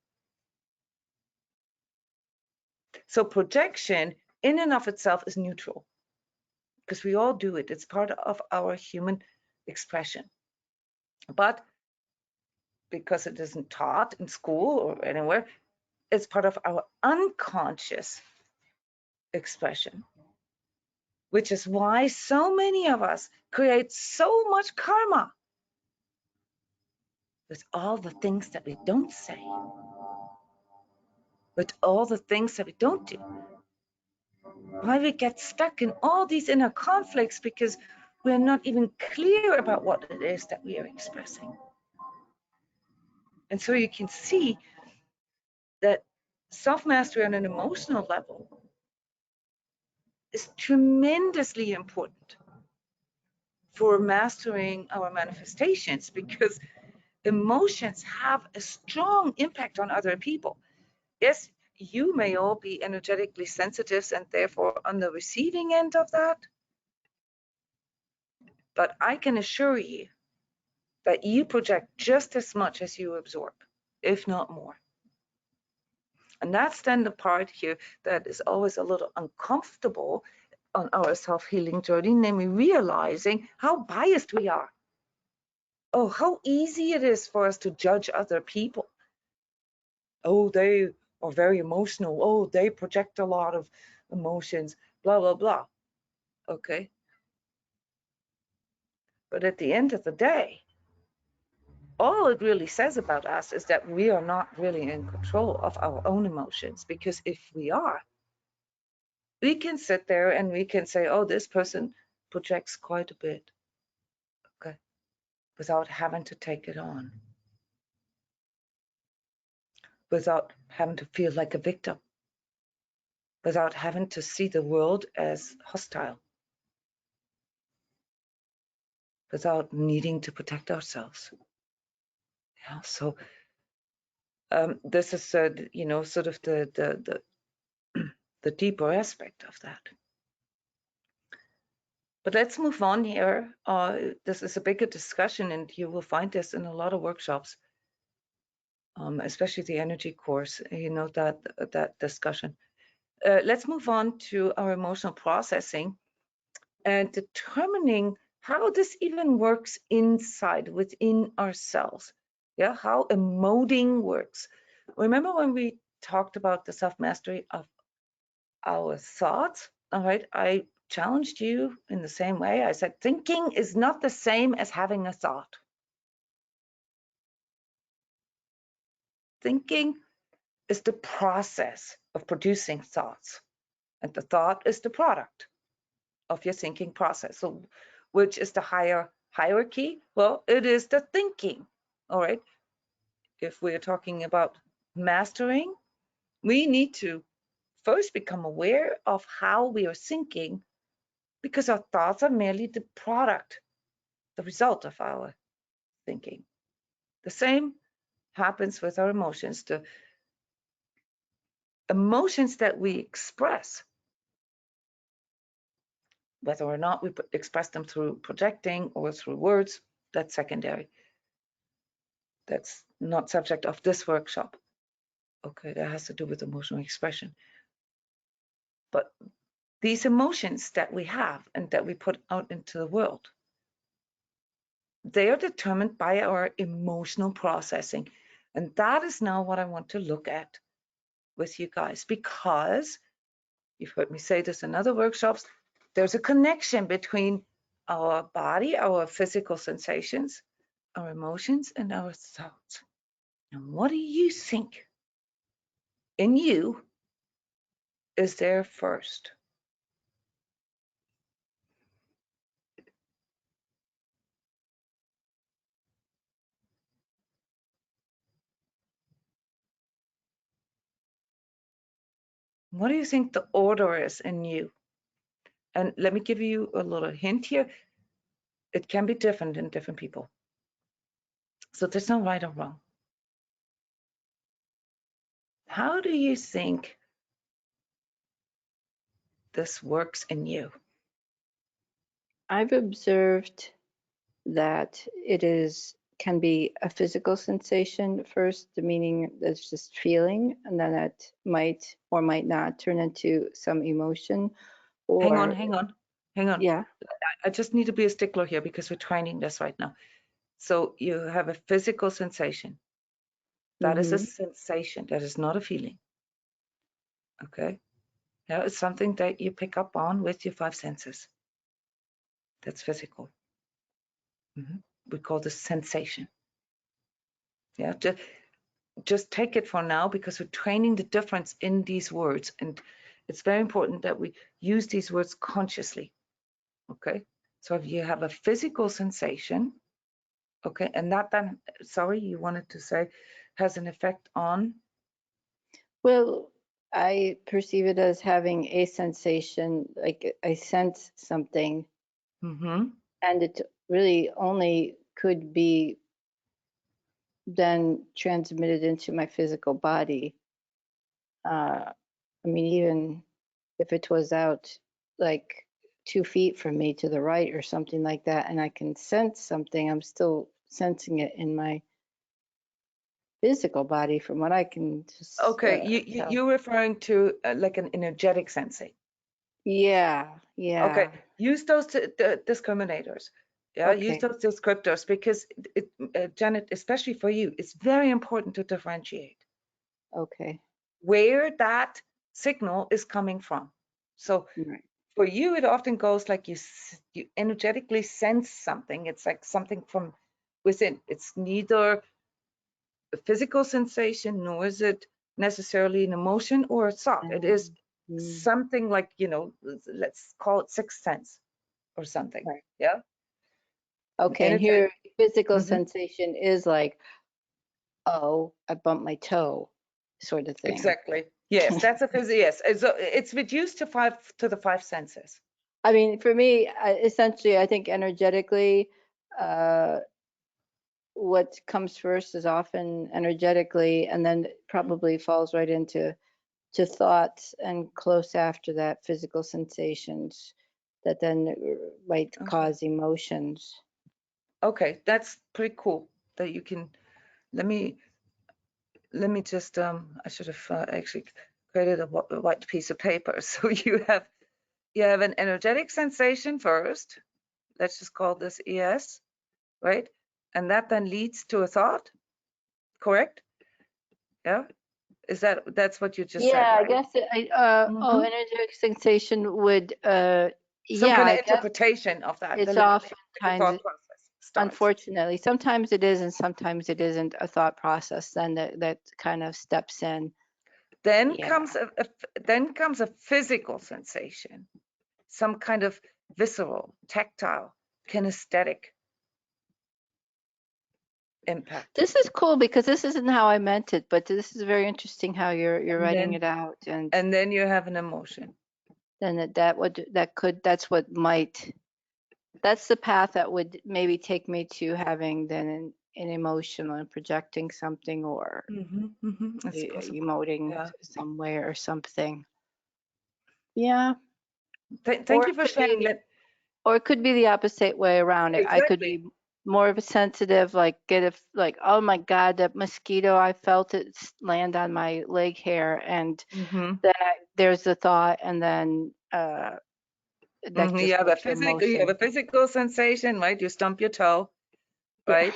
So projection in and of itself is neutral, because we all do it. It's part of our human expression. But because it isn't taught in school or anywhere, it's part of our unconscious expression, which is why so many of us create so much karma with all the things that we don't say, with all the things that we don't do. Why we get stuck in all these inner conflicts, because we're not even clear about what it is that we are expressing. And so you can see that self-mastery on an emotional level is tremendously important for mastering our manifestations, because emotions have a strong impact on other people. Yes, you may all be energetically sensitive and therefore on the receiving end of that, but I can assure you that you project just as much as you absorb, if not more. And that's then the part here that is always a little uncomfortable on our self-healing journey, namely realizing how biased we are. Oh, how easy it is for us to judge other people. Oh, they are very emotional. Oh, they project a lot of emotions, blah, blah, blah. Okay. But at the end of the day, all it really says about us is that we are not really in control of our own emotions, because if we are, we can sit there and we can say, oh, this person projects quite a bit, okay, without having to take it on, without having to feel like a victim, without having to see the world as hostile, without needing to protect ourselves. Yeah, so this is, sort of the deeper aspect of that. But let's move on here. This is a bigger discussion, and you will find this in a lot of workshops, especially the energy course, that discussion. Let's move on to our emotional processing and determining how this even works inside, within ourselves. Yeah, how emoting works. Remember when we talked about the self-mastery of our thoughts? All right, I challenged you in the same way. I said, thinking is not the same as having a thought. Thinking is the process of producing thoughts, and the thought is the product of your thinking process. So which is the higher hierarchy? Well, it is the thinking. All right. If we're talking about mastering, we need to first become aware of how we are thinking, because our thoughts are merely the product, the result of our thinking. The same happens with our emotions. The emotions that we express, whether or not we express them through projecting or through words, that's secondary. That's not subject of this workshop. Okay, that has to do with emotional expression. But these emotions that we have and that we put out into the world, they are determined by our emotional processing. And that is now what I want to look at with you guys, because you've heard me say this in other workshops, there's a connection between our body, our physical sensations, our emotions, and our thoughts. And what do you think in you is there first? What do you think the order is in you? And let me give you a little hint here. It can be different in different people. So there's no right or wrong. How do you think this works in you? I've observed that can be a physical sensation first, the meaning that's just feeling, and then it might or might not turn into some emotion. Or hang on. yeah. I just need to be a stickler here because we're training this right now. So you have a physical sensation. That is a sensation. That is not a feeling. Okay. Yeah, it's something that you pick up on with your 5 senses. That's physical. We call this sensation. Yeah, just take it for now because we're training the difference in these words, and it's very important that we use these words consciously. Okay, so if you have a physical sensation, okay, and that then, sorry, you wanted to say, has an effect on? Well, I perceive it as having a sensation, like I sense something, and it really only could be then transmitted into my physical body. I mean, even if it was out like 2 feet from me to the right or something like that, and I can sense something, I'm still sensing it in my physical body from what I can just Okay, tell. you're referring to like an energetic sensing. Yeah. Okay, use those discriminators. Yeah, use Okay. those descriptors because Janet, especially for you, it's very important to differentiate Okay. where that signal is coming from. So Right. for you, it often goes like you energetically sense something. It's like something from within. It's neither a physical sensation nor is it necessarily an emotion or a thought. It is something like, let's call it sixth sense or something. Right. Yeah. Okay, and here physical sensation is like, oh, I bumped my toe, sort of thing. Exactly. Yes, that's a yes. It's reduced to the five senses. I mean, for me, essentially, I think energetically, what comes first is often energetically, and then probably falls right into thoughts, and close after that, physical sensations that then might cause emotions. Okay, that's pretty cool that you can. Let me just. I should have actually created a white piece of paper. So you have an energetic sensation first. Let's just call this ES, right? And that then leads to a thought. Correct? Yeah. That's what you just said, Yeah, right? I guess energetic sensation would Some yeah, kind I of guess interpretation of that. it's The oftentimes, thought process starts. unfortunately, sometimes it is and sometimes it isn't a thought process then that kind of steps in. Then Yeah. comes a physical sensation, some kind of visceral, tactile, kinesthetic impact. This is cool because this isn't how I meant it, but this is very interesting how you're writing it out, and then you have an emotion. then that's the path that would maybe take me to having then an emotion and projecting something or emoting some way or something. Yeah. Thank you for sharing that. Or it could be the opposite way around. Exactly. I could be more of a sensitive, like oh my God, that mosquito, I felt it land on my leg hair, and then there's the thought, and then that You have a physical sensation, right? You stump your toe, right?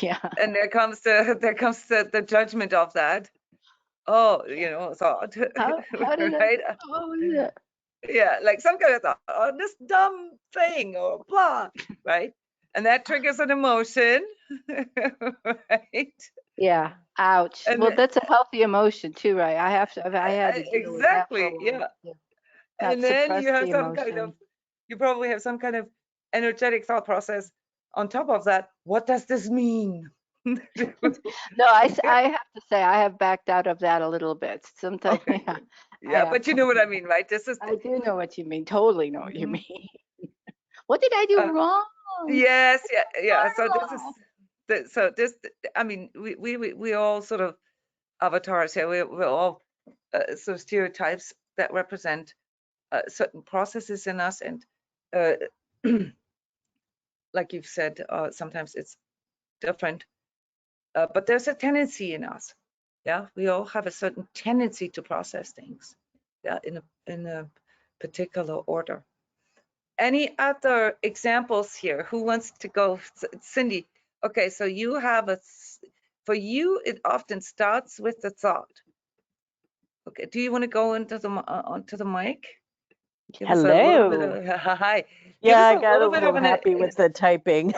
Yeah. And there comes the judgment of that. Oh, thought. How did right? what was it? Yeah, like some kind of thought, oh, this dumb thing or blah, right? And that triggers an emotion, right? Yeah. Ouch. And Well, that's a healthy emotion too, right? I had to deal with that for a exactly, while. yeah. Not And then suppress you have the some kind of, emotion. you probably have some kind of energetic thought process on top of that. What does this mean? No, I have to say I have backed out of that a little bit. Sometimes, Okay. Yeah, but you know what I mean, right? This is. I do know what you mean. Totally know what you mean. What did I do wrong? Yes, yeah. So this. I mean, we all sort of avatars here. We're all sort of stereotypes that represent certain processes in us, and like you've said, sometimes it's different, but there's a tendency in us. Yeah, we all have a certain tendency to process things, yeah, in a particular order. Any other examples here? Who wants to go? Cindy. Okay, so you have for you, it often starts with the thought. Okay, do you want to go onto the mic? Give us a little bit Hello. of, hi. Yeah, I Give us got a little bit little of happy with the typing.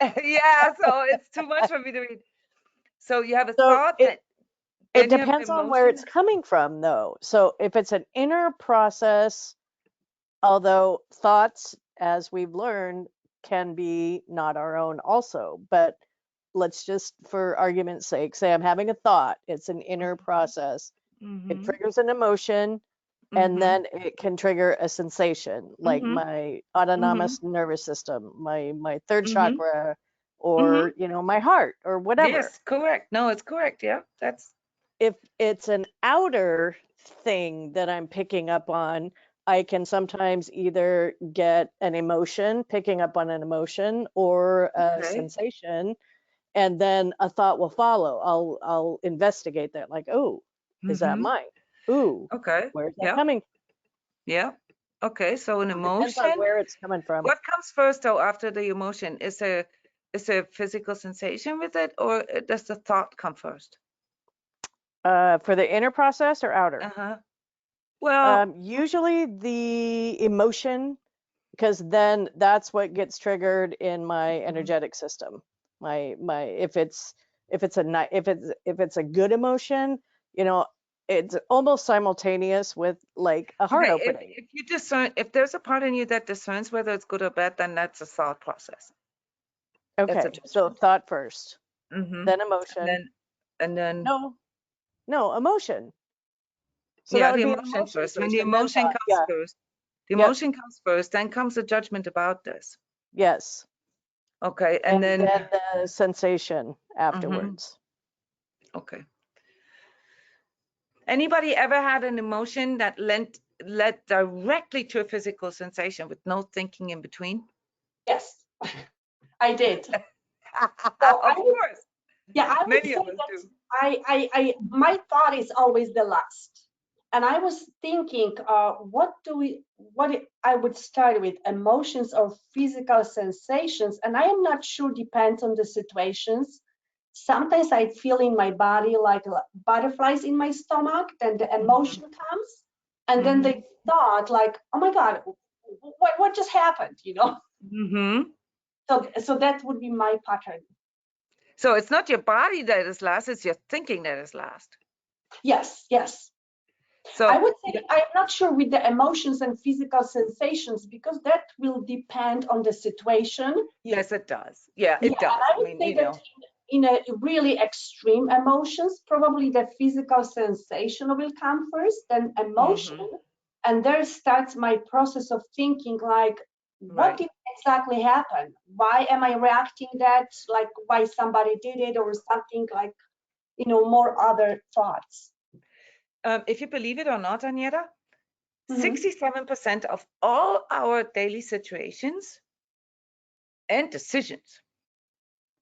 yeah, so it's too much for me to read. So you have a So thought, it then you have depends on where it's emotion. coming from, though. So if it's an inner process, although thoughts, as we've learned, can be not our own also. But let's just, for argument's sake, say I'm having a thought. It's an inner process. It triggers an emotion, and then it can trigger a sensation, like my autonomous nervous system, my third chakra, or my heart, or whatever. Yes, correct. No, it's correct. Yeah, that's. If it's an outer thing that I'm picking up on, I can sometimes either get an emotion, picking up on an emotion, or a sensation, and then a thought will follow. I'll investigate that, like, oh, is that mine? Ooh, Okay. where's that Yeah. coming from? Yeah. Okay. So an So it depends on emotion. where it's coming from. What comes first, though, after the emotion? Is there physical sensation with it, or does the thought come first? For the inner process or outer? Well, Usually the emotion, because then that's what gets triggered in my energetic system. If it's a good emotion, it's almost simultaneous with like a heart okay. opening. If you discern, if there's a part in you that discerns whether it's good or bad, then that's a thought process. Okay, so thought first, then emotion. And then No, emotion. So yeah, that would the be an emotion emotion first. When first, the and then emotion thought. comes Yeah. first, the Yep. emotion comes first, then comes the judgment about this. Yes. Okay, and then the sensation afterwards. Okay. Anybody ever had an emotion that led directly to a physical sensation with no thinking in between? Yes, I did. Of course. Yeah, I would Many say of us that do. my thought is always the last. And I was thinking, what I would start with, emotions or physical sensations. And I am not sure, depends on the situations. Sometimes I feel in my body like butterflies in my stomach, then the emotion comes. And then the thought like, oh my God, what just happened, So that would be my pattern. So it's not your body that is last, it's your thinking that is last. Yes. So I would say I'm not sure with the emotions and physical sensations, because that will depend on the situation. yes, it does. Yeah, it does. I would say that in a really extreme emotions, probably the physical sensation will come first, then emotion, and there starts my process of thinking like, what did exactly happen? Why am I reacting that? Like why somebody did it or something like, more other thoughts. If you believe it or not, Anieta, 67% of all our daily situations and decisions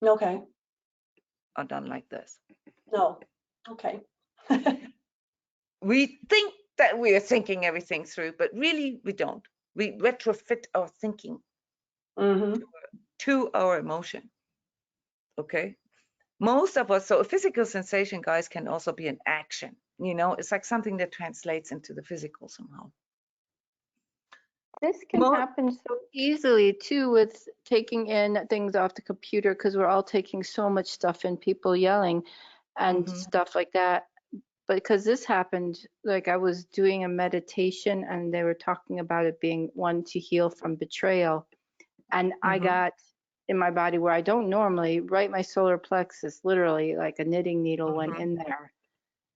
are done like this. No. Okay. We think that we are thinking everything through, but really we don't. We retrofit our thinking to our emotion. Okay. Most of us, so a physical sensation, guys, can also be an action. It's like something that translates into the physical somehow. This can happen so easily too with taking in things off the computer, because we're all taking so much stuff in, people yelling and stuff like that. But because this happened, like I was doing a meditation and they were talking about it being one to heal from betrayal. And I got in my body where I don't normally, right, my solar plexus, literally like a knitting needle went in there.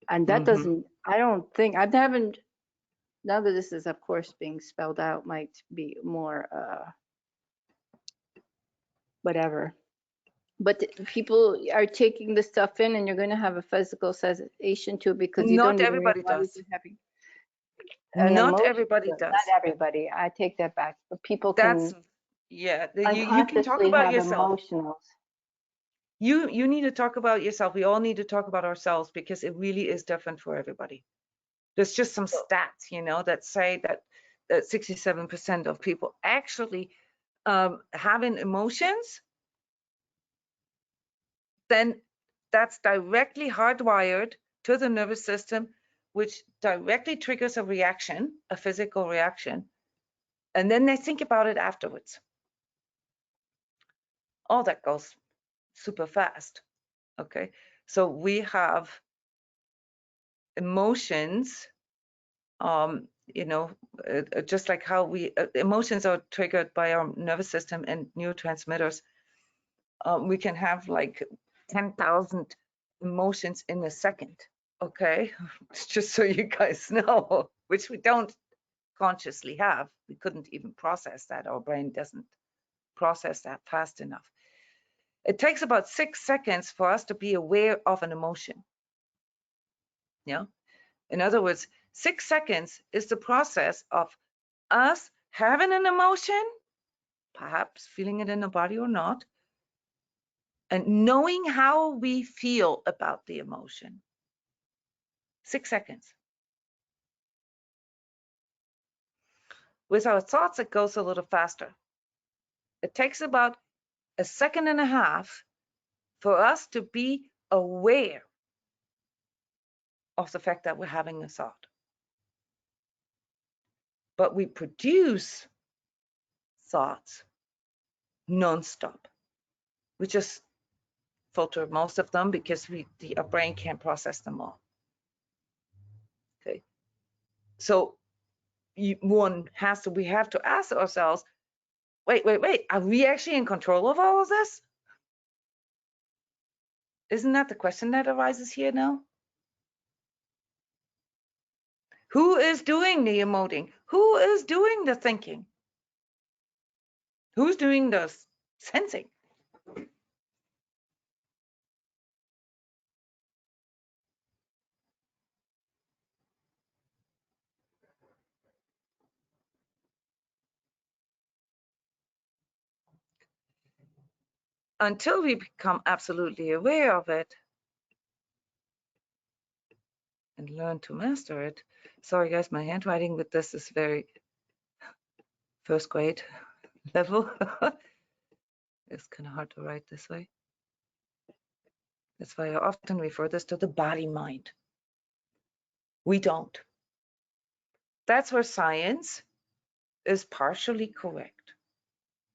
And that doesn't, I don't think, I haven't, now that this is of course being spelled out, might be more whatever. But people are taking the stuff in, and you're going to have a physical sensation to it, because you don't even realize you're having an emotion. Everybody does. Not everybody. I take that back. But people can. Yeah, you can talk Unconsciously about have yourself. emotionals. You need to talk about yourself. We all need to talk about ourselves because it really is different for everybody. There's just some stats, you know, that say that 67% of people actually having emotions, then that's directly hardwired to the nervous system, which directly triggers a reaction, a physical reaction, and then they think about it afterwards. All that goes super fast. Okay, so we have emotions, you know, just like how we emotions are triggered by our nervous system and neurotransmitters. We can have like 10,000 emotions in a second. Okay, just so you guys know, which we don't consciously have. We couldn't even process that. Our brain doesn't process that fast enough. It takes about 6 seconds for us to be aware of an emotion. Yeah. In other words, 6 seconds is the process of us having an emotion, perhaps feeling it in the body or not, and knowing how we feel about the emotion. 6 seconds. With our thoughts, it goes a little faster. It takes about 1.5 seconds for us to be aware of the fact that we're having a thought. But we produce thoughts nonstop. We just filter most of them because our brain can't process them all. Okay, so we have to ask ourselves, wait, are we actually in control of all of this? Isn't that the question that arises here now? Who is doing the emoting? Who is doing the thinking? Who's doing the sensing? Until we become absolutely aware of it and learn to master it. Sorry guys, my handwriting with this is very first grade level. It's kind of hard to write this way. That's why I often refer this to the body mind. We don't. That's where science is partially correct.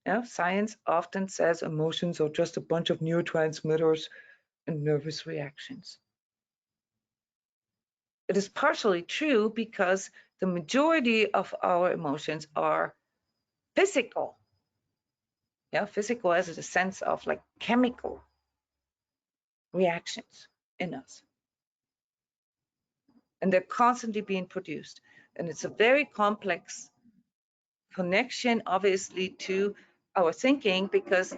Yeah, science often says emotions are just a bunch of neurotransmitters and nervous reactions. It is partially true because the majority of our emotions are physical. Yeah, physical as a sense of like chemical reactions in us. And they're constantly being produced. And it's a very complex connection, obviously, to our thinking, because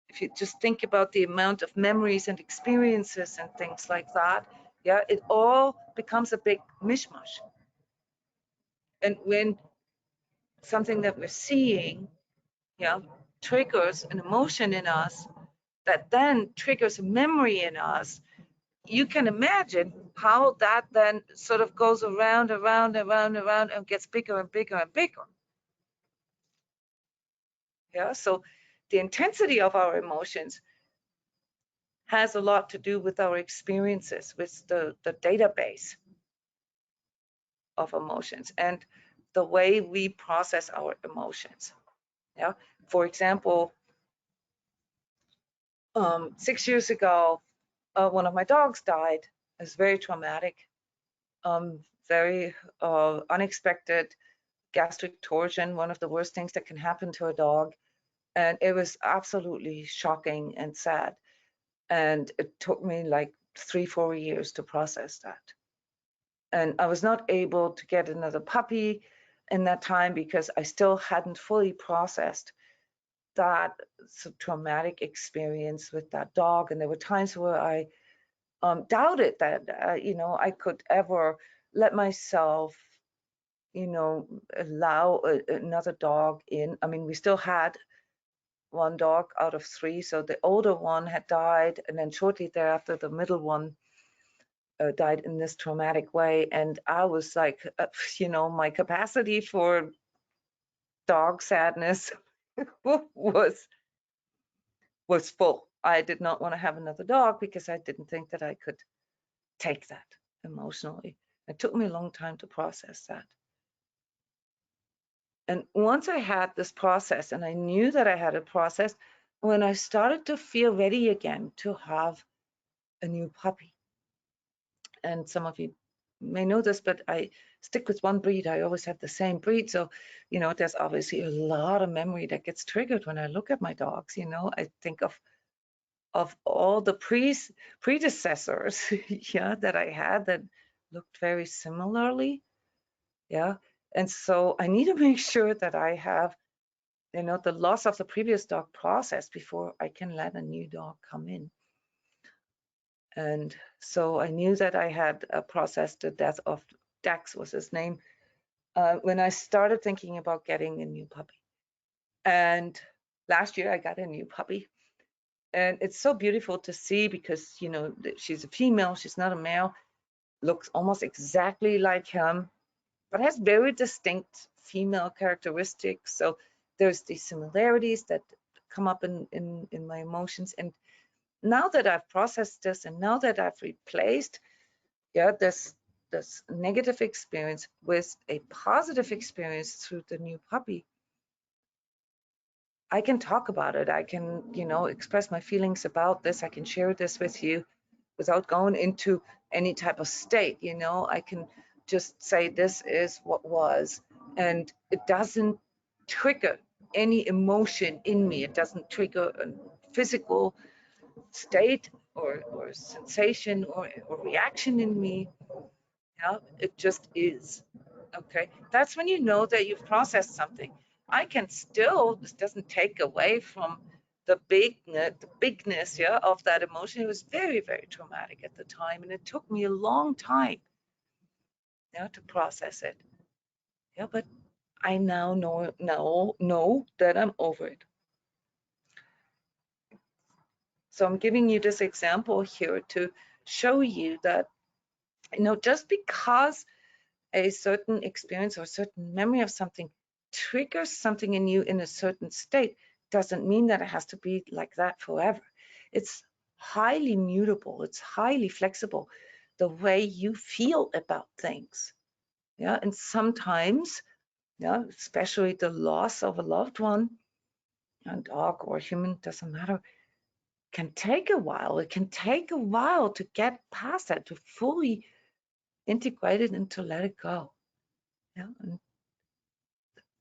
if you just think about the amount of memories and experiences and things like that, yeah, it all becomes a big mishmash. And when something that we're seeing, yeah, triggers an emotion in us, that then triggers a memory in us, you can imagine how that then sort of goes around and gets bigger and bigger and bigger. Yeah, so the intensity of our emotions has a lot to do with our experiences, with the database of emotions and the way we process our emotions. Yeah, for example, 6 years ago, one of my dogs died. It was very traumatic, very unexpected gastric torsion, one of the worst things that can happen to a dog. And it was absolutely shocking and sad. And it took me like 3-4 years to process that. And I was not able to get another puppy in that time because I still hadn't fully processed that traumatic experience with that dog. And there were times where I doubted that, you know, I could ever let myself you know, allow another dog in. I mean, we still had one dog out of 3, so the older one had died, and then shortly thereafter the middle one died in this traumatic way. And I was like, you know, my capacity for dog sadness was full. I did not want to have another dog because I didn't think that I could take that emotionally. It took me a long time to process that. And once I had this process, and I knew that I had a process, when I started to feel ready again to have a new puppy, and some of you may know this, but I stick with one breed. I always have the same breed. So, you know, there's obviously a lot of memory that gets triggered when I look at my dogs. You know, I think of all the predecessors, yeah, that I had that looked very similarly. Yeah. And so I need to make sure that I have, you know, the loss of the previous dog processed before I can let a new dog come in. And so I knew that I had processed the death of Dax, was his name, when I started thinking about getting a new puppy. And last year I got a new puppy. And it's so beautiful to see because, you know, she's a female, she's not a male, looks almost exactly like him, but has very distinct female characteristics. So there's these similarities that come up in my emotions. And now that I've processed this, and now that I've replaced, yeah, this negative experience with a positive experience through the new puppy, I can talk about it. I can, you know, express my feelings about this. I can share this with you without going into any type of state, you know. I can just say this is what was, and it doesn't trigger any emotion in me. It doesn't trigger a physical state or sensation or reaction in me. Yeah, it just is. Okay, that's when you know that you've processed something. I can still, this doesn't take away from the bigness, yeah, of that emotion. It was very, very traumatic at the time, and it took me a long time, yeah, to process it. Yeah, but I now know that I'm over it. So I'm giving you this example here to show you that, you know, just because a certain experience or a certain memory of something triggers something in you in a certain state doesn't mean that it has to be like that forever. It's highly mutable. It's highly flexible, the way you feel about things. Yeah, and sometimes, yeah, especially the loss of a loved one, a dog or a human, doesn't matter, can take a while. It can take a while to get past that, to fully integrate it and to let it go. Yeah, and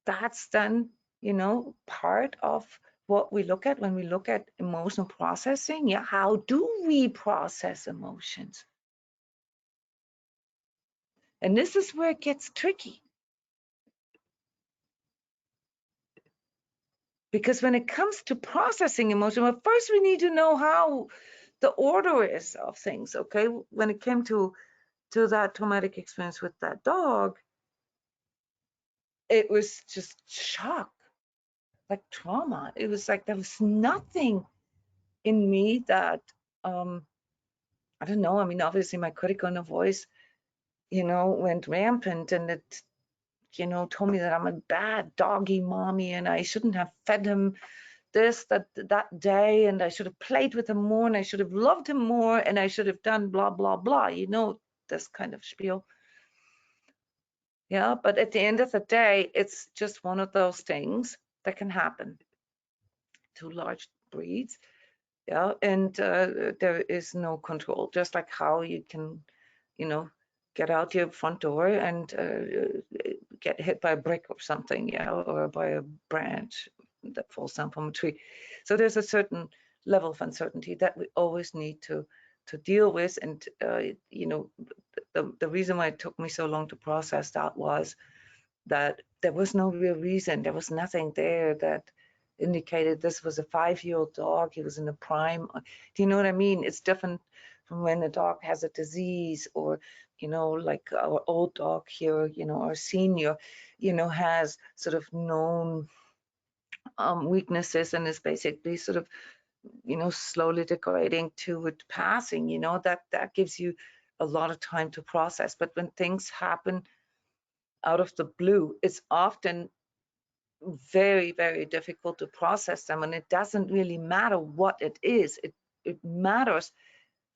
that's then, you know, part of what we look at when we look at emotional processing. Yeah, how do we process emotions? And this is where it gets tricky. Because when it comes to processing emotion, well, first we need to know how the order is of things, okay? When it came to that traumatic experience with that dog, it was just shock, like trauma. It was like there was nothing in me that, I don't know, I mean, obviously my critical inner voice, you know, went rampant, and it, you know, told me that I'm a bad doggy mommy and I shouldn't have fed him that day, and I should have played with him more, and I should have loved him more, and I should have done blah, blah, blah, you know, this kind of spiel. Yeah, but at the end of the day, it's just one of those things that can happen to large breeds. Yeah, and there is no control, just like how you can, you know, get out your front door and get hit by a brick or something, yeah, or by a branch that falls down from a tree. So there's a certain level of uncertainty that we always need to deal with. And you know, the reason why it took me so long to process that was that there was no real reason. There was nothing there that indicated this was a 5-year-old dog. He was in the prime. Do you know what I mean? It's different from when a dog has a disease, or, you know, like our old dog here, you know, our senior, you know, has sort of known weaknesses and is basically sort of, you know, slowly degrading toward passing, you know, that gives you a lot of time to process. But when things happen out of the blue, it's often very, very difficult to process them. And it doesn't really matter what it is. It matters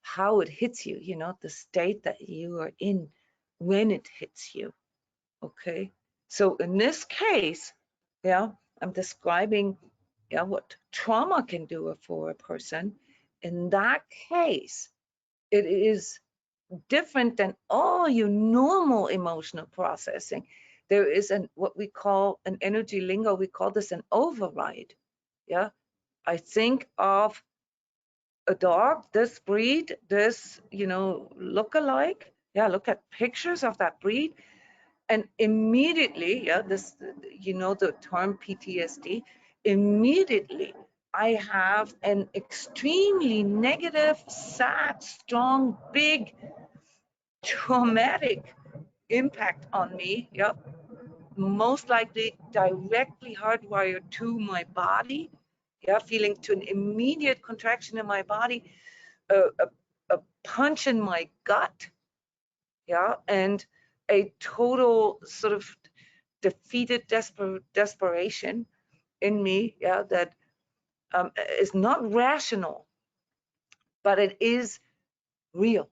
how it hits you, you know, the state that you are in when it hits you. Okay. So in this case, yeah, I'm describing, yeah, what trauma can do for a person. In that case, it is different than all your normal emotional processing. There is what we call an energy lingo. We call this an override. Yeah. I think of a dog, this breed, this, you know, look-alike. Yeah, look at pictures of that breed. And immediately, yeah, this, you know, the term PTSD, immediately I have an extremely negative, sad, strong, big, traumatic impact on me. Yeah, most likely directly hardwired to my body. Yeah, feeling to an immediate contraction in my body, a punch in my gut. Yeah, and a total sort of defeated desperation in me, yeah, that is not rational, but it is real.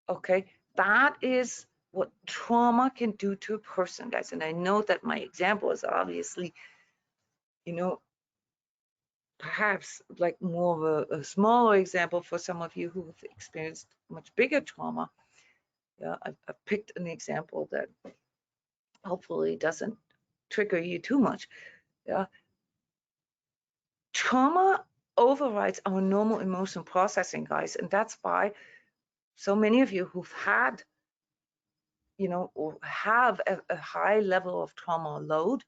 Okay, that is what trauma can do to a person, guys. And I know that my example is obviously, you know, perhaps like more of a smaller example for some of you who have experienced much bigger trauma. Yeah, I've picked an example that hopefully doesn't trigger you too much. Yeah, trauma overrides our normal emotion processing, guys, and that's why so many of you who've had, you know, or have a high level of trauma load,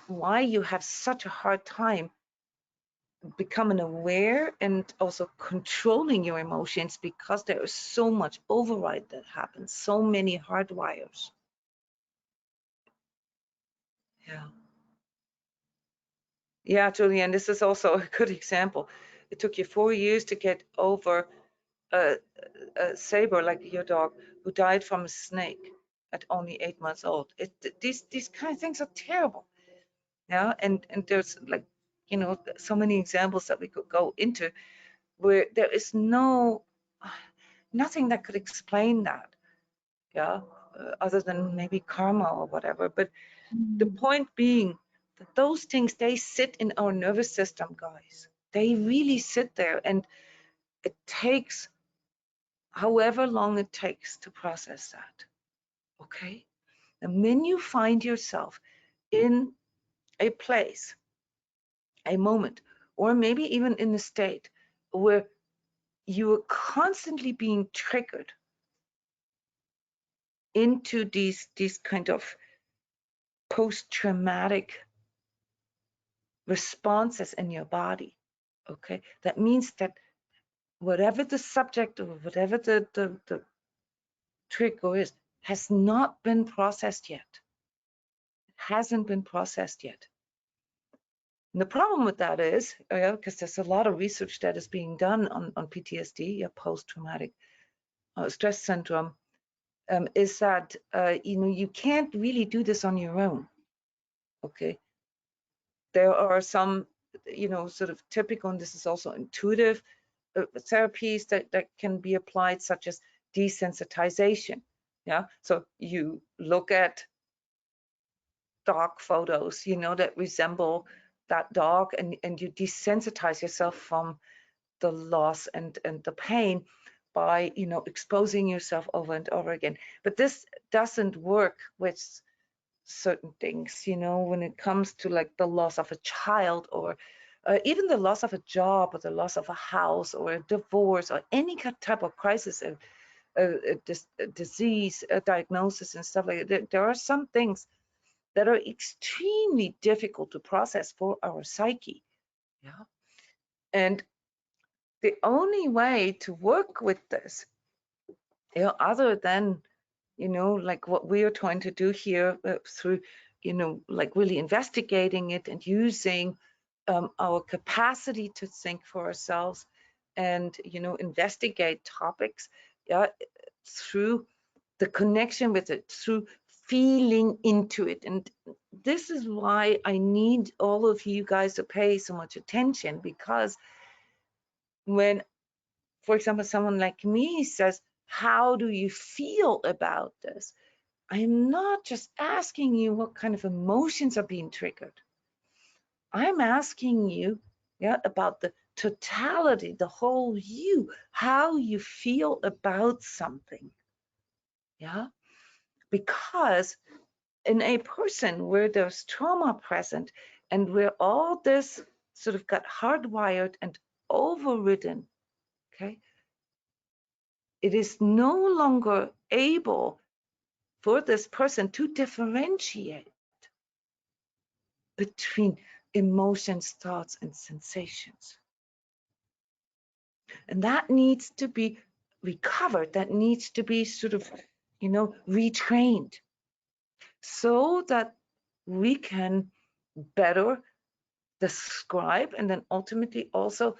why you have such a hard time becoming aware and also controlling your emotions, because there is so much override that happens, so many hardwires. Yeah. Yeah, Julian, this is also a good example. It took you 4 years to get over a Saber, like your dog, who died from a snake at only 8 months old. These kind of things are terrible. Yeah, and there's, like, you know, so many examples that we could go into where there is nothing that could explain that. Yeah, other than maybe karma or whatever. But the point being that those things, they sit in our nervous system, guys. They really sit there, and it takes however long it takes to process that. Okay, and when you find yourself in a place, a moment, or maybe even in a state where you are constantly being triggered into these kind of post-traumatic responses in your body, okay, that means that whatever the subject or whatever the trigger is has not been processed yet. It hasn't been processed yet. And the problem with that is, because there's a lot of research that is being done on PTSD, post-traumatic stress syndrome, is that you know, you can't really do this on your own. Okay, there are some, you know, sort of typical, and this is also intuitive therapies that can be applied, such as desensitization. Yeah, so you look at dog photos, you know, that resemble that dog, and you desensitize yourself from the loss and the pain by, you know, exposing yourself over and over again. But this doesn't work with certain things, you know, when it comes to like the loss of a child, or even the loss of a job, or the loss of a house, or a divorce, or any type of crisis, a disease, a diagnosis, and stuff like that. There are some things that are extremely difficult to process for our psyche. Yeah, and the only way to work with this other than, like what we are trying to do here through, like really investigating it and using our capacity to think for ourselves and, investigate topics, through the connection with it, through feeling into it. And this is why I need all of you guys to pay so much attention, because when, for example, someone like me says, how do you feel about this? I am not just asking you what kind of emotions are being triggered. I'm asking you, about the totality, the whole you, how you feel about something. Because in a person where there's trauma present and where all this sort of got hardwired and overridden, okay, it is no longer able for this person to differentiate between emotions, thoughts, and sensations. And that needs to be recovered. That needs to be sort of, retrained, so that we can better describe and then ultimately also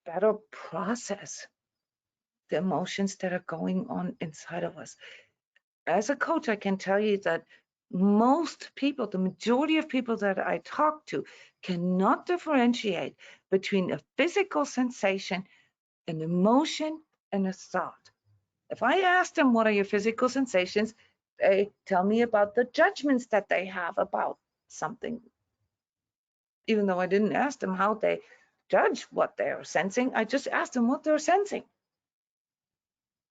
better process the emotions that are going on inside of us. As a coach, I can tell you that most people, the majority of people that I talk to, cannot differentiate between a physical sensation, an emotion, and a thought. If I ask them, what are your physical sensations? They tell me about the judgments that they have about something. Even though I didn't ask them how they judge what they're sensing, I just asked them what they're sensing.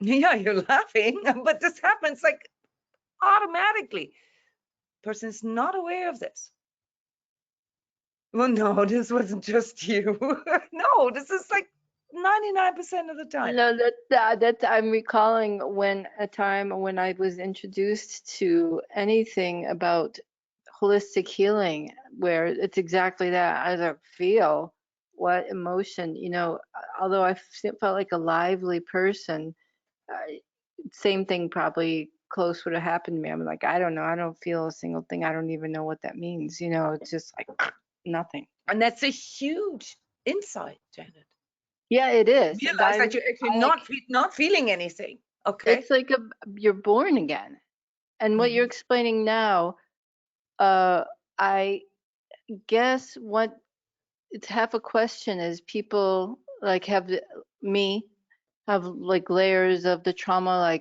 Yeah, you're laughing, but this happens like automatically. Person's not aware of this. Well, no, this wasn't just you. No, this is like 99% of the time. No, that I'm recalling when a time when I was introduced to anything about holistic healing, where it's exactly that. I don't feel what emotion, although I felt like a lively person, same thing probably close would have happened to me. I'm like, I don't know. I don't feel a single thing. I don't even know what that means. It's just like nothing. And that's a huge insight, Janet. Yeah, it is. Realize that you're actually not feeling anything. Okay. It's like you're born again. And what you're explaining now, I guess what it's half a question is people like have like layers of the trauma,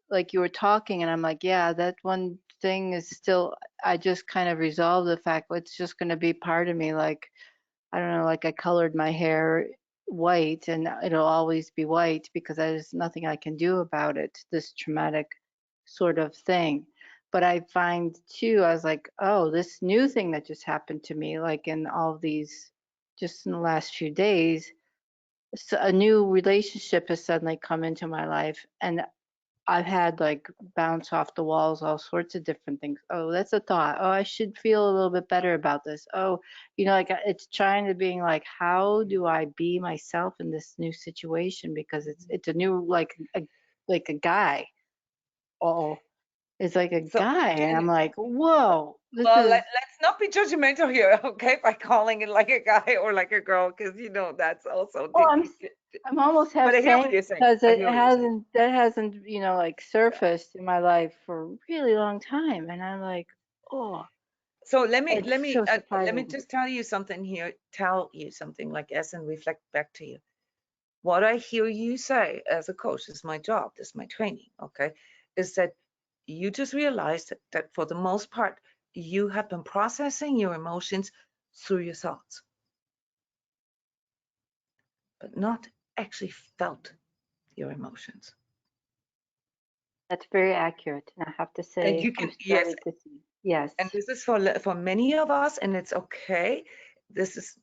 like you were talking, and I'm like, yeah, that one thing is still, I just kind of resolved the fact it's just going to be part of me. Like, I don't know, like I colored my hair white and it'll always be white because there's nothing I can do about it, this traumatic sort of thing. But I find too, I was like, oh, this new thing that just happened to me, like in all these, just in the last few days, so a new relationship has suddenly come into my life, and I've had like bounce off the walls, all sorts of different things. Oh, that's a thought. Oh, I should feel a little bit better about this. Oh, like it's trying to being like, how do I be myself in this new situation? Because it's a new, like a guy. Oh, it's like a guy. And I'm like, whoa. Let's not be judgmental here, okay? By calling it like a guy or like a girl, because that's also. Oh, I'm almost half saying because that hasn't like surfaced in my life for a really long time, and I'm like, oh. So let me just tell you something here. Tell you something like and reflect back to you. What I hear you say as a coach, this is my job, this is my training, okay, is that you just realized that for the most part, you have been processing your emotions through your thoughts, but not actually felt your emotions. That's very accurate, and I have to say, and you can, yes, yes. And this is for many of us, and it's okay. This is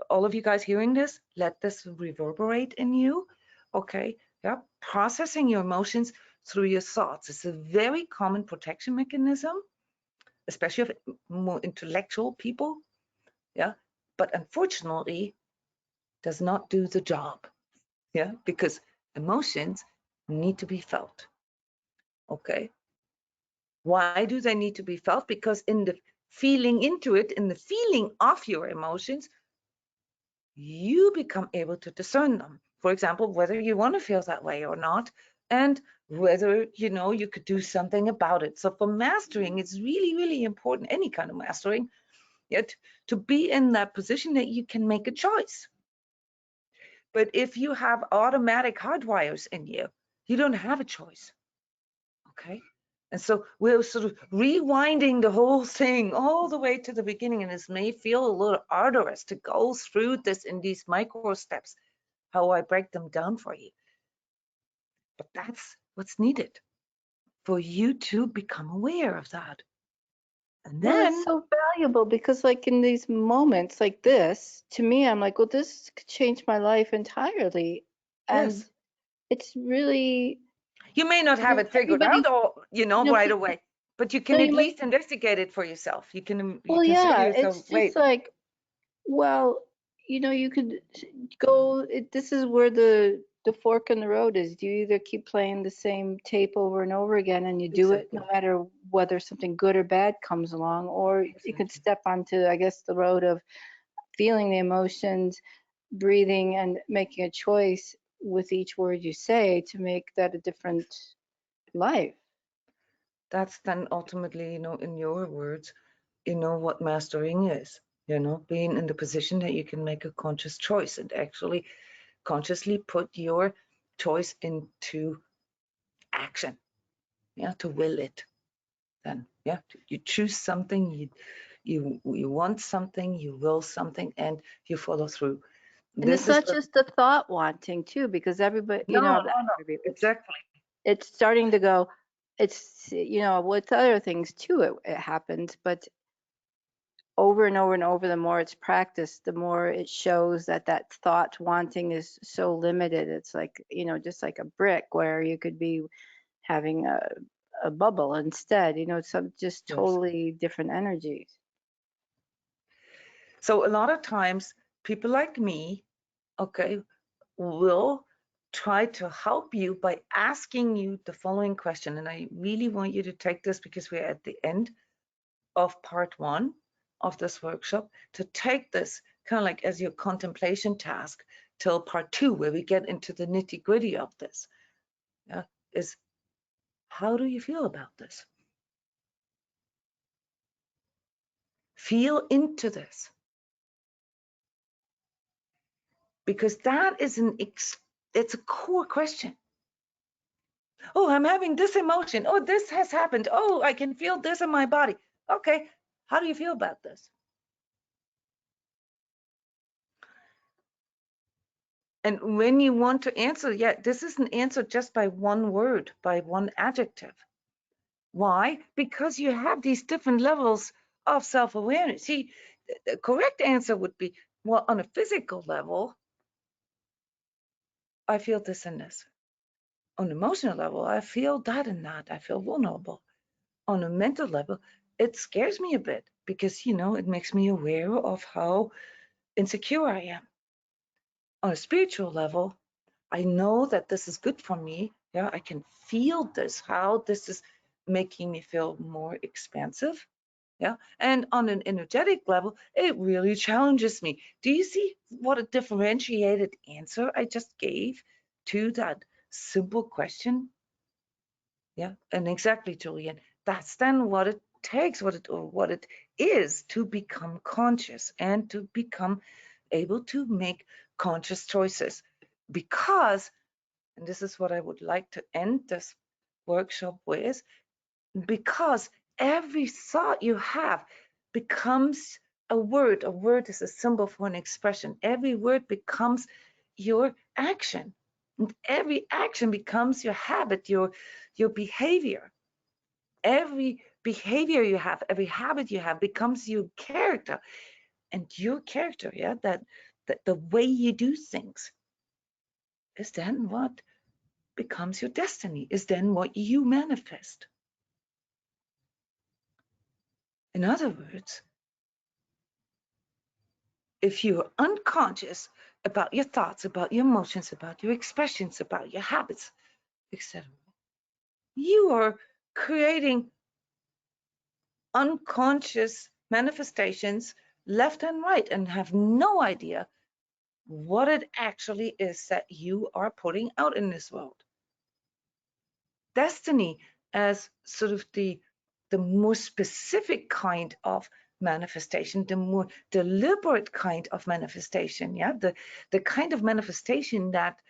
all of you guys hearing this. Let this reverberate in you, okay? Yeah, processing your emotions through your thoughts is a very common protection mechanism, especially of more intellectual people. Yeah, but unfortunately, does not do the job. Yeah, because emotions need to be felt. Okay. Why do they need to be felt? Because in the feeling into it, in the feeling of your emotions, you become able to discern them. For example, whether you want to feel that way or not, and whether, you know, you could do something about it. So for mastering, it's really, really important, any kind of mastering, yet to be in that position that you can make a choice. But if you have automatic hardwires in you, you don't have a choice. Okay. And so we're sort of rewinding the whole thing all the way to the beginning, and it may feel a little arduous to go through this in these micro steps, how I break them down for you. But that's what's needed for you to become aware of that. And Well, then, it's so valuable because, like, in these moments like this, to me, I'm like, well, this could change my life entirely. And yes, it's really, you may not have it figured everybody, out or, you know, you know, right away, but you so can at you might, least investigate it for yourself. You can well, say to yeah, yourself, it's wait, just like, well, you know, you could go, this is where the fork in the road is. Do you either keep playing the same tape over and over again and you do it no exactly, matter whether something good or bad comes along, or you can exactly. step onto, I guess, the road of feeling the emotions, breathing, and making a choice with each word you say to make that a different life. That's then ultimately, you know, in your words, you know, what mastering is, you know, being in the position that you can make a conscious choice and actually consciously put your choice into action, yeah, to will it. Then, yeah, you choose something, you want something, you will something, and you follow through. And This it's is not what, just the thought wanting too, because everybody, no, you know, no, no, exactly. it's starting to go, it's, you know, with other things too, it happens, but over and over and over, the more it's practiced, the more it shows that that thought wanting is so limited. It's like, you know, just like a brick where you could be having a bubble instead, you know, some just Yes. totally different energies. So a lot of times people like me, okay, will try to help you by asking you the following question. And I really want you to take this because we're at the end of part 1 of this workshop, to take this kind of like as your contemplation task till part 2, where we get into the nitty gritty of this. Yeah, is how do you feel about this? Feel into this. Because that is it's a core question. Oh, I'm having this emotion. Oh, this has happened. Oh, I can feel this in my body. Okay, how do you feel about this? And when you want to answer, yeah, this isn't answered just by one word, by one adjective. Why? Because you have these different levels of self-awareness. See, the correct answer would be, well, on a physical level, I feel this and this. On an emotional level, I feel that and that. I feel vulnerable. On a mental level, it scares me a bit because, you know, it makes me aware of how insecure I am. On a spiritual level, I know that this is good for me. Yeah, I can feel this, how this is making me feel more expansive. Yeah, and on an energetic level, it really challenges me. Do you see what a differentiated answer I just gave to that simple question? Yeah, and exactly, Julian. That's then what it takes, what it is to become conscious and to become able to make conscious choices. Because, and this is what I would like to end this workshop with, because every thought you have becomes a word. A word is a symbol for an expression. Every word becomes your action. And every action becomes your habit, your behavior. Every behavior you have, every habit you have becomes your character. And your character, yeah, that the way you do things is then what becomes your destiny, is then what you manifest. In other words, if you're unconscious about your thoughts, about your emotions, about your expressions, about your habits, etc. You are creating unconscious manifestations left and right and have no idea what it actually is that you are putting out in this world. Destiny as sort of the more specific kind of manifestation, the more deliberate kind of manifestation, yeah, the kind of manifestation that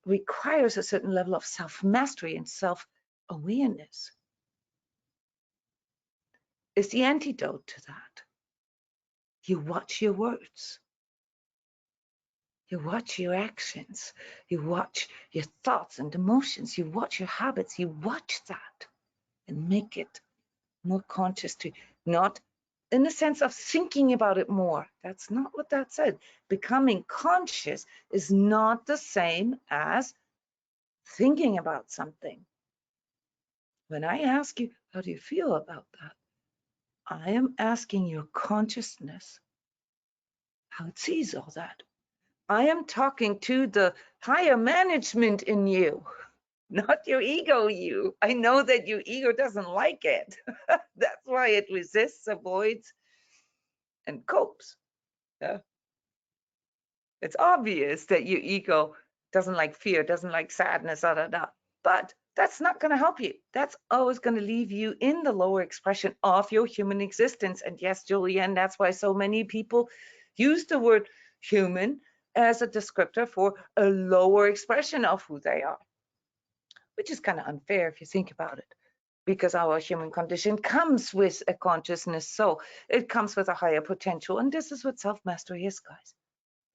requires a certain level of self-mastery and self-awareness is the antidote to that. You watch your words. You watch your actions. You watch your thoughts and emotions. You watch your habits. You watch that and make it more conscious to not in the sense of thinking about it more. That's not what that said. Becoming conscious is not the same as thinking about something. When I ask you, how do you feel about that? I am asking your consciousness how it sees all that. I am talking to the higher management in you, not your ego you. I know that your ego doesn't like it. That's why it resists, avoids, and copes. Yeah. It's obvious that your ego doesn't like fear, doesn't like sadness, but that's not going to help you. That's always going to leave you in the lower expression of your human existence. And yes, Julianne, that's why so many people use the word human as a descriptor for a lower expression of who they are, which is kind of unfair if you think about it, because our human condition comes with a consciousness. So it comes with a higher potential. And this is what self-mastery is, guys.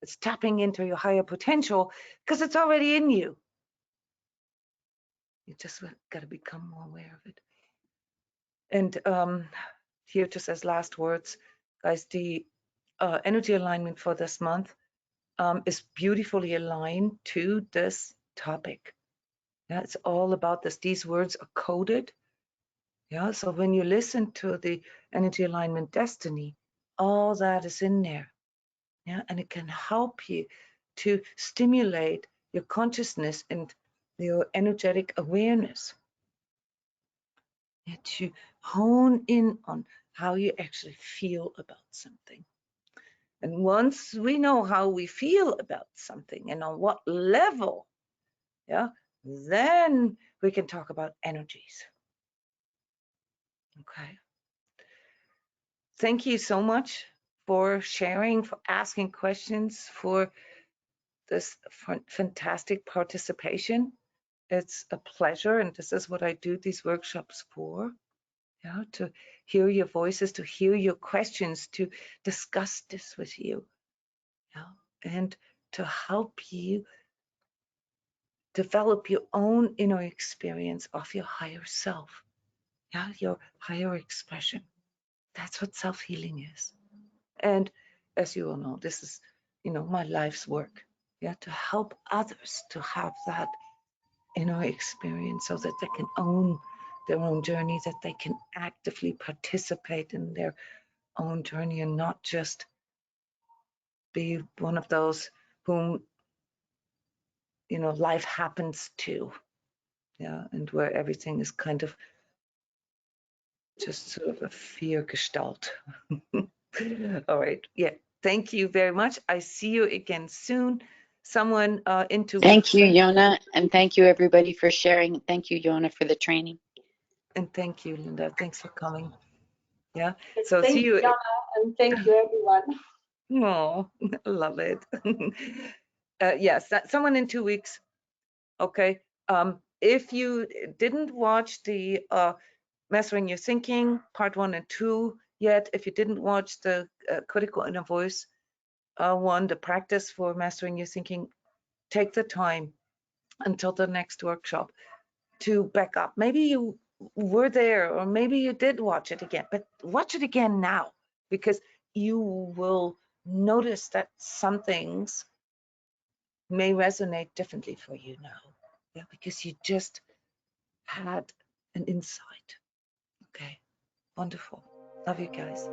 It's tapping into your higher potential because it's already in you. You just got to become more aware of it. And here, just as last words, guys, the energy alignment for this month is beautifully aligned to this topic. Yeah, it's all about this. These words are coded. Yeah, so when you listen to the energy alignment destiny, all that is in there. Yeah, and it can help you to stimulate your consciousness and your energetic awareness. Yeah, to hone in on how you actually feel about something. And once we know how we feel about something and on what level, yeah, then we can talk about energies. Okay. Thank you so much for sharing, for asking questions, for this fantastic participation. It's a pleasure, and this is what I do these workshops for. Yeah, to hear your voices, to hear your questions, to discuss this with you. Yeah, and to help you develop your own inner experience of your higher self. Yeah, your higher expression. That's what self-healing is. And as you all know, this is, my life's work. Yeah, to help others to have that inner experience so that they can own their own journey, that they can actively participate in their own journey and not just be one of those whom, life happens to. Yeah, and where everything is kind of just sort of a fear gestalt. All right. Yeah. Thank you very much. I see you again soon. Someone into. Thank you, Jona, and thank you everybody for sharing. Thank you, Jona, for the training. And thank you, Linda. Thanks for coming. Yeah. So thank see you. Jona, and thank you, everyone. Oh, love it. Yes, someone in 2 weeks. Okay. If you didn't watch the Mastering Your Thinking part 1 and 2 yet, if you didn't watch the Critical Inner Voice one, the practice for Mastering Your Thinking, take the time until the next workshop to back up. Maybe you were there, or maybe you did watch it again, but watch it again now, because you will notice that some things may resonate differently for you now. Yeah, because you just had an insight. Okay, wonderful. Love you guys.